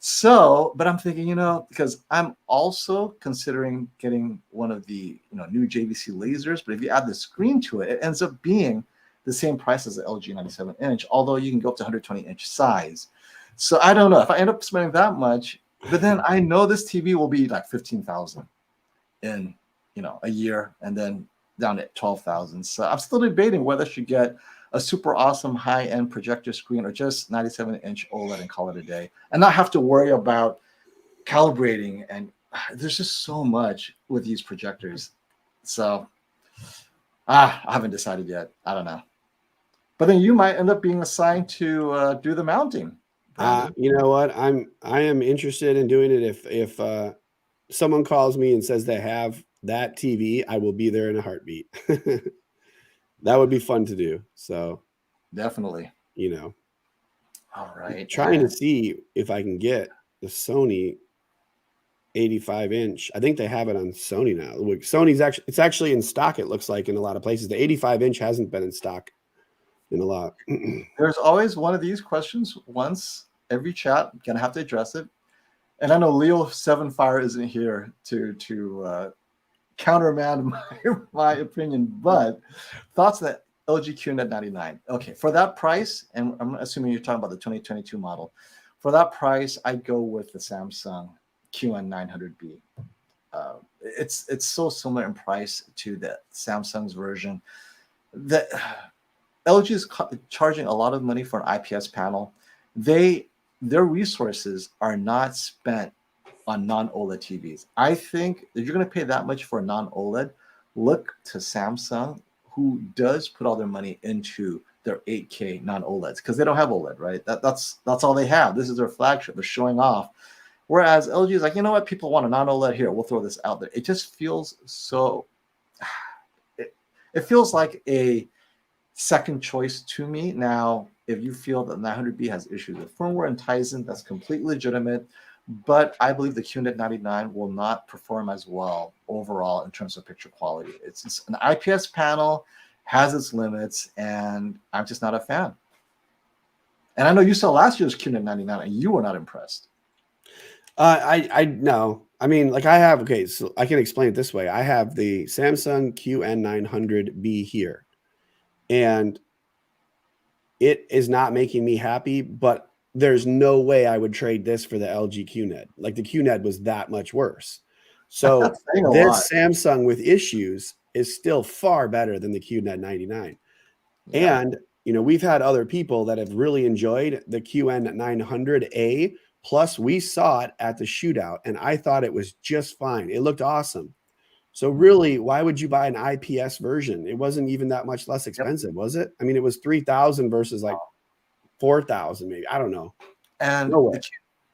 So, but I'm thinking, because I'm also considering getting one of the, new JVC lasers. But if you add the screen to it, it ends up being the same price as the LG 97-inch, although you can go up to 120-inch size. So I don't know if I end up spending that much, but then I know this TV will be like 15,000 in, a year, and then down to 12,000. So I'm still debating whether I should get a super awesome high-end projector screen or just 97-inch OLED and call it a day, and not have to worry about calibrating. And there's just so much with these projectors. So I haven't decided yet. I don't know. But then you might end up being assigned to do the mounting. You know what? I am interested in doing it. If someone calls me and says they have that TV, I will be there in a heartbeat. That would be fun to do. So definitely, all right. Trying to see if I can get the Sony 85-inch. I think they have it on Sony now. Sony's it's actually in stock. It looks like in a lot of places. The 85-inch hasn't been in stock in a lot. There's always one of these questions once every chat. Gonna have to address it. And I know Leo Seven Fire isn't here to countermand my opinion, but thoughts that LG QNED 99. Okay, for that price, and I'm assuming you're talking about the 2022 model. For that price, I'd go with the Samsung QN900B. It's so similar in price to the Samsung's version. The LG is charging a lot of money for an IPS panel. Their resources are not spent on non-OLED TVs. I think if you're going to pay that much for a non-OLED, look to Samsung, who does put all their money into their 8K non-OLEDs, because they don't have OLED, right? That's all they have. This is their flagship. They're showing off. Whereas LG is like, you know what? People want a non-OLED here. We'll throw this out there. It just feels so. It feels like a second choice to me. Now, if you feel that 900B has issues with firmware and Tizen, that's completely legitimate. But I believe the QNED 99 will not perform as well overall in terms of picture quality. It's an IPS panel, has its limits, and I'm just not a fan. And I know you saw last year's QNED 99, and you were not impressed. I know. I mean, like so I can explain it this way. I have the Samsung QN900B here, and it is not making me happy, but there's no way I would trade this for the LG QNED. Like the QNED was that much worse. So this Samsung with issues is still far better than the QNED 99. Yeah. And, we've had other people that have really enjoyed the QN900A. Plus we saw it at the shootout and I thought it was just fine. It looked awesome. So really, why would you buy an IPS version? It wasn't even that much less expensive, was it? I mean, it was 3,000 versus like 4,000 maybe. I don't know. And the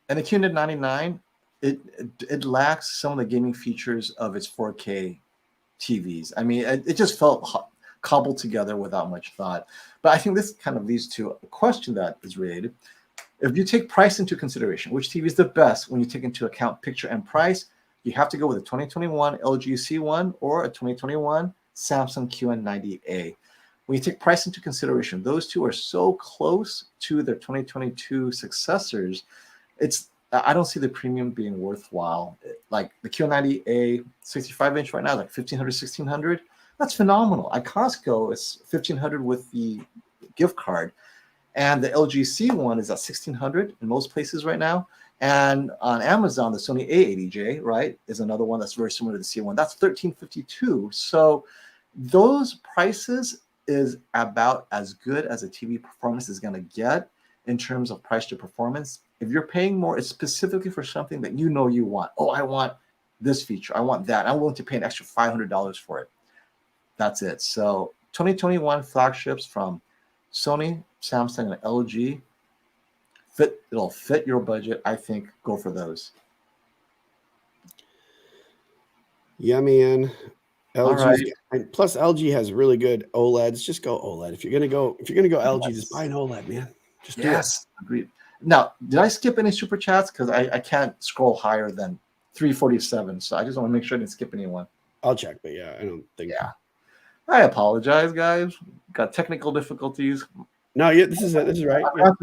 QNED 99, it lacks some of the gaming features of its 4K TVs. I mean, it just felt cobbled together without much thought. But I think this kind of leads to a question that is related. If you take price into consideration, which TV is the best when you take into account picture and price, you have to go with a 2021 LG C1 or a 2021 Samsung QN90A. When you take price into consideration, those two are so close to their 2022 successors. It's I don't see the premium being worthwhile. Like the Q90A 65-inch right now, like 1500, 1600. That's phenomenal. At Costco, it's 1500 with the gift card. And the LG C1 is at 1600 in most places right now. And on Amazon, the Sony A80J, right, is another one that's very similar to the C1. That's 1352. So those prices is about as good as a TV performance is going to get in terms of price to performance. If you're paying more, it's specifically for something that you know you want. Oh, I want this feature. I want that. I'm willing to pay an extra $500 for it. That's it. So 2021 flagships from Sony, Samsung, and LG. It'll fit your budget. I think go for those. Yeah, man. All LG, right. plus LG has really good OLEDs. Just go OLED. If you're gonna go LG, just buy an OLED, man. Just do it. Agreed. Now, did I skip any super chats? Because I can't scroll higher than 347. So I just want to make sure I didn't skip anyone. I'll check, but yeah, I don't think. Yeah. I apologize, guys. Got technical difficulties. No, yeah, this is right. I have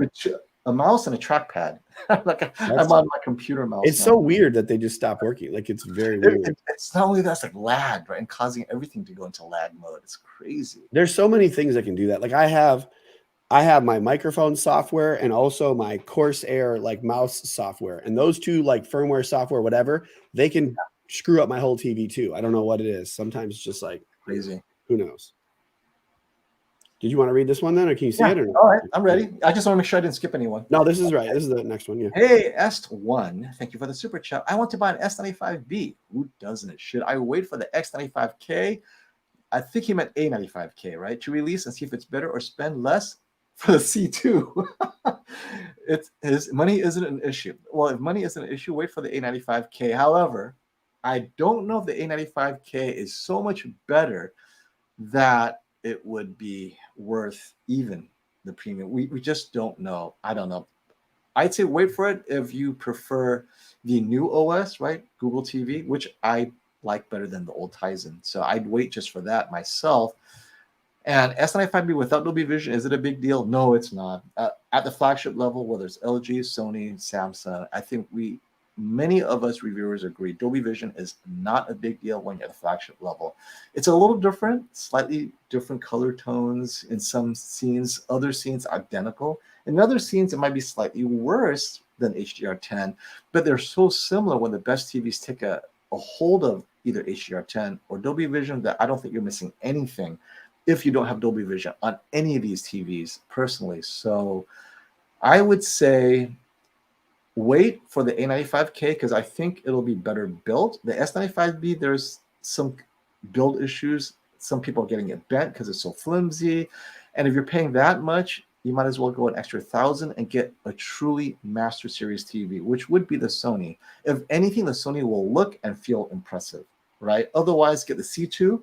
a mouse and a trackpad. I'm on my computer mouse. It's so weird that they just stop working. Like, it's very weird. It's not only that's like lag, right? And causing everything to go into lag mode. It's crazy. There's so many things that can do that. Like I have my microphone software and also my Corsair like mouse software. And those two, like firmware software, whatever, they can screw up my whole TV too. I don't know what it is. Sometimes it's just like crazy. Who knows? Did you want to read this one then, or can you see it? Or all right, I'm ready. I just want to make sure I didn't skip anyone. No, this is right. This is the next one. Yeah. Hey, S1, thank you for the super chat. I want to buy an S95B. Who doesn't it? Should I wait for the X95K? I think he meant A95K, right? To release and see if it's better or spend less for the C2. Money isn't an issue. Well, if money isn't an issue, wait for the A95K. However, I don't know if the A95K is so much better that it would be worth even the premium. We just don't know. I don't know. I'd say wait for it if you prefer the new OS, right? Google TV, which I like better than the old Tizen. So I'd wait just for that myself. And S95B without Dolby Vision, is it a big deal? No, it's not. At the flagship level, whether it's LG, Sony, Samsung, I think many of us reviewers agree Dolby Vision is not a big deal when you're at the flagship level. It's a little different, slightly different color tones in some scenes, other scenes identical. In other scenes, it might be slightly worse than HDR10, but they're so similar when the best TVs take a hold of either HDR10 or Dolby Vision that I don't think you're missing anything if you don't have Dolby Vision on any of these TVs personally. So I would say wait for the A95K because I think it'll be better built. The S95B, there's some build issues. Some people are getting it bent because it's so flimsy. And if you're paying that much, you might as well go an extra $1,000 and get a truly Master Series TV, which would be the Sony. If anything, the Sony will look and feel impressive, right? Otherwise, get the C2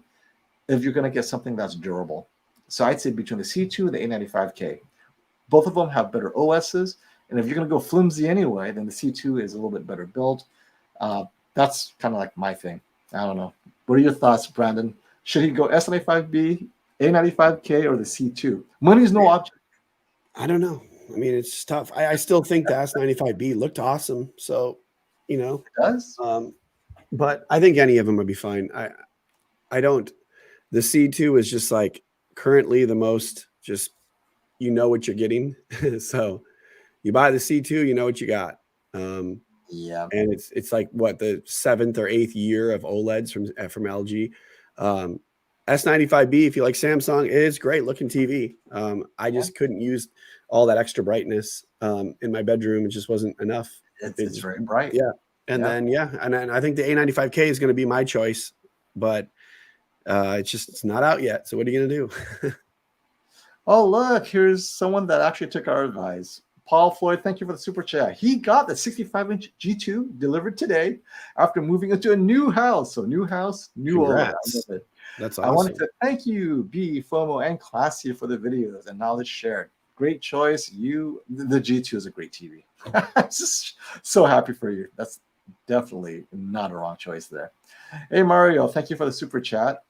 if you're going to get something that's durable. So I'd say between the C2 and the A95K. Both of them have better OSs. And if you're going to go flimsy anyway, then the C2 is a little bit better built. That's kind of like my thing. I don't know. What are your thoughts, Brandon? Should he go S95B, A95K, or the C2? Money is no object. I don't know. I mean, it's tough. I still think the S95B looked awesome. So, you know. It does. But I think any of them would be fine. I don't. The C2 is just like currently the most just, you know what you're getting. So you buy the C2, you know what you got. Yeah. And it's like what, the 7th or 8th year of OLEDs from LG. S95B, if you like Samsung, is great looking TV. I just couldn't use all that extra brightness in my bedroom. It just wasn't enough. It's very bright. Yeah. And then I think the A95K is going to be my choice, but it's not out yet. So what are you going to do? Oh, look, here's someone that actually took our advice. Paul Floyd, thank you for the super chat. He got the 65-inch G2 delivered today after moving into a new house. So new house, new OLED. I love it. That's awesome. I wanted to thank you, B, FOMO, and Classy for the videos and knowledge shared. Great choice. The G2 is a great TV. I'm just so happy for you. That's definitely not a wrong choice there. Hey, Mario, thank you for the super chat.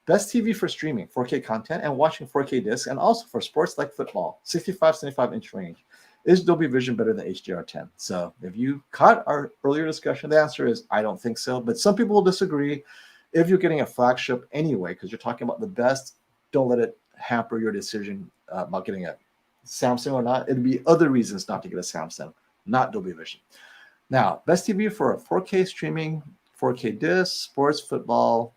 Best TV for streaming 4K content and watching 4K discs, and also for sports like football, 65-75-inch range. is Dolby Vision better than HDR10? So if you caught our earlier discussion, the answer is I don't think so. But some people will disagree. If you're getting a flagship anyway, because you're talking about the best, don't let it hamper your decision about getting a Samsung or not. It'd be other reasons not to get a Samsung, not Dolby Vision. Now, best TV for a 4K streaming, 4K disc, sports, football,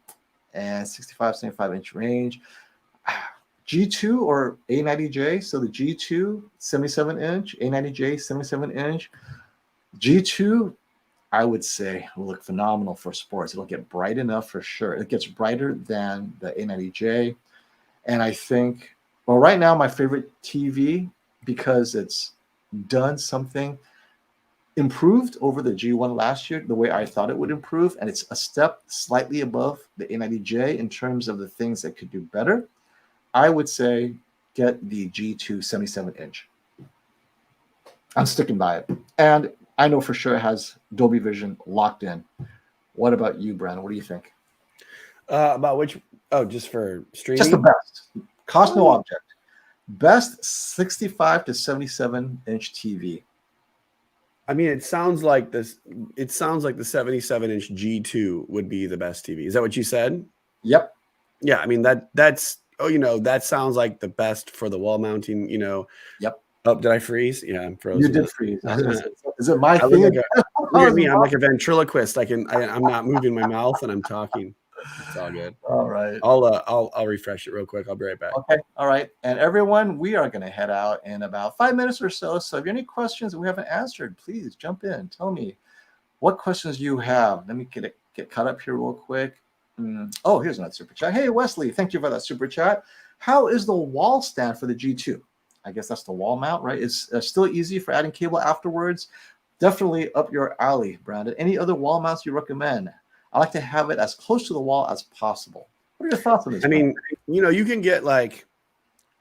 and 65, 75-inch range. G2 or A90J. So the G2, 77-inch, A90J, 77-inch. G2, I would say, will look phenomenal for sports. It'll get bright enough for sure. It gets brighter than the A90J. And I think, well, right now, my favorite TV, because it's done something improved over the G1 last year, the way I thought it would improve, and it's a step slightly above the A90J in terms of the things that could do better. I would say get the G2 77-inch. I'm sticking by it. And I know for sure it has Dolby Vision locked in. What about you, Brandon? What do you think? About which? Oh, just for streaming? Just the best. Cost no object. Best 65 to 77-inch TV. I mean, it sounds like this. It sounds like the 77-inch G2 would be the best TV. Is that what you said? Yep. Yeah. I mean, that's, oh, you know, that sounds like the best for the wall mounting, you know. Yep. Oh, did I freeze? Yeah, I'm frozen. You did freeze. Is it my thing? Look at me. I'm like a ventriloquist. I'm not moving my mouth and I'm talking. It's all good. All right. I'll refresh it real quick. I'll be right back. Okay. All right. And everyone, we are going to head out in about 5 minutes or so. So if you have any questions that we haven't answered, please jump in. Tell me what questions you have. Let me get caught up here real quick. Oh, here's another super chat. Hey, Wesley, thank you for that super chat. How is the wall stand for the G2? I guess that's the wall mount, right? It's still easy for adding cable afterwards. Definitely up your alley, Brandon. Any other wall mounts you recommend? I like to have it as close to the wall as possible. What are your thoughts on this? I mean, you know, you can get like,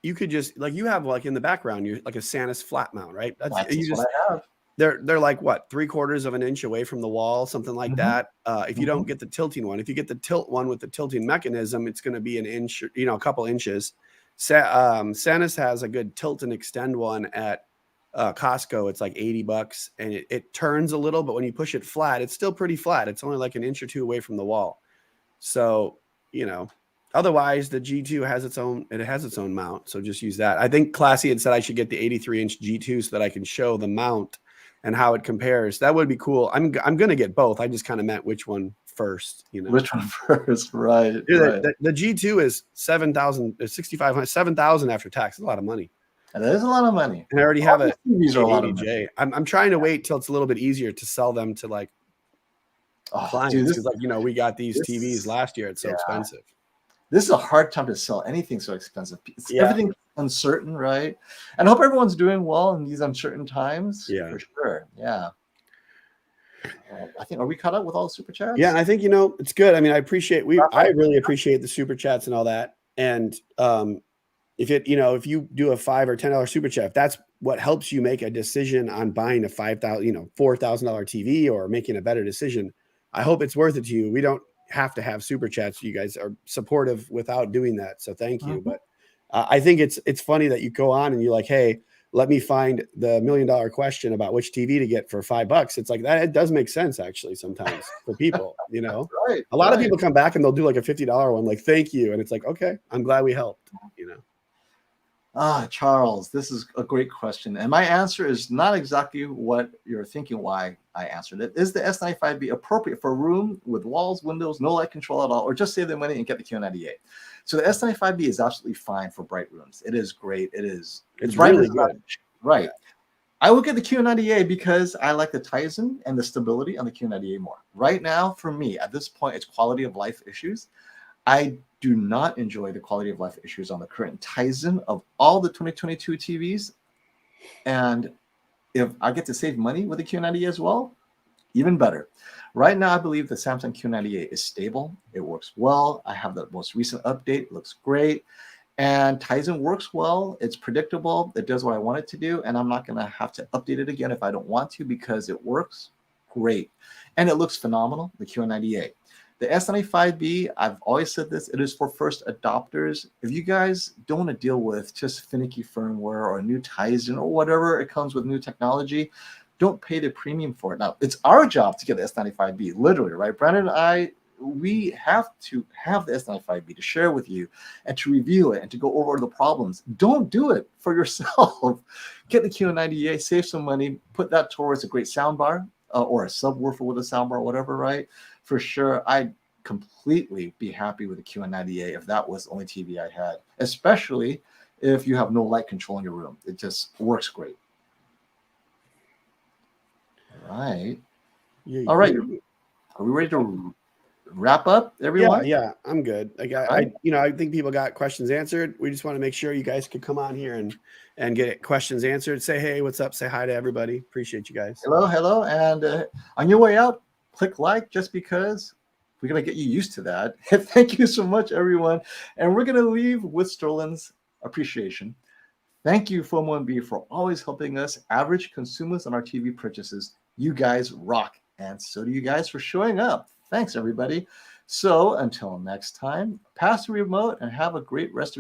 you could just like, you have like in the background, you're like a Sanus flat mount, right? That's what I have. They're like what, 3/4 of an inch away from the wall, something like that. If you don't get the tilting one, if you get the tilt one with the tilting mechanism, it's going to be an inch, you know, a couple inches. Sanus has a good tilt and extend one at Costco. It's like $80 and it turns a little, but when you push it flat, it's still pretty flat. It's only like an inch or two away from the wall. So, you know, otherwise the G2 has its own mount. So just use that. I think Classy had said I should get the 83-inch G2 so that I can show the mount and how it compares. That would be cool. I'm going to get both. I just kind of meant which one first, you know. Which one first? Right. Dude, right. The G2 is $7,000 after tax. It's a lot of money. And that is a lot of money. And I already have a ADJ. I'm trying to wait till it's a little bit easier to sell them to like clients because, like, you know, we got these TVs last year. It's so expensive. This is a hard time to sell anything so expensive. Everything's uncertain, right? And I hope everyone's doing well in these uncertain times. Yeah, for sure. Yeah. I think, are we caught up with all the super chats? Yeah, I think, you know, it's good. I mean, I really appreciate the super chats and all that. And if you do a $5 or $10 super chat, if that's what helps you make a decision on buying a $4,000 TV or making a better decision, I hope it's worth it to you. We don't have to have super chats. You guys are supportive without doing that. So thank you. But I think it's funny that you go on and you're like, hey, let me find the $1 million question about which TV to get for $5. It's like that. It does make sense actually sometimes for people, you know. Right, a lot of people come back and they'll do like a $50 one, like, thank you. And it's like, okay, I'm glad we helped, you know. Charles, this is a great question. And my answer is not exactly what you're thinking why I answered it. Is the S95B appropriate for a room with walls, windows, no light control at all, or just save the money and get the Q98? So the S95B is absolutely fine for bright rooms. It is great. It's really good. Right. Yeah. I will get the Q98 because I like the Tizen and the stability on the Q98 more. Right now, for me, at this point, it's quality of life issues. I do not enjoy the quality of life issues on the current Tizen of all the 2022 TVs. And if I get to save money with the Q98 as well, even better. Right now, I believe the Samsung Q98 is stable. It works well. I have the most recent update. It looks great. And Tizen works well. It's predictable. It does what I want it to do. And I'm not going to have to update it again if I don't want to because it works great. And it looks phenomenal, the Q98. The S95B, I've always said this, it is for first adopters. If you guys don't want to deal with just finicky firmware or new Tizen or whatever, it comes with new technology, don't pay the premium for it. Now, it's our job to get the S95B, literally, right? Brandon and I, we have to have the S95B to share with you and to review it and to go over the problems. Don't do it for yourself. Get the QD-OLED, save some money, put that towards a great soundbar or a subwoofer with a soundbar, whatever, right? For sure, I'd completely be happy with the QD-OLED if that was the only TV I had, especially if you have no light control in your room. It just works great. All right. Yeah, All right. Are we ready to wrap up, everyone? Yeah, I'm good. Like I think people got questions answered. We just want to make sure you guys could come on here and get questions answered. Say hey, what's up? Say hi to everybody. Appreciate you guys. Hello, and on your way out, click like just because we're gonna get you used to that. Thank you so much, everyone, and we're gonna leave with Sterling's appreciation. Thank you, FOMO&B, for always helping us average consumers on our TV purchases. You guys rock, and so do you guys for showing up. Thanks, everybody. So until next time, pass the remote and have a great rest of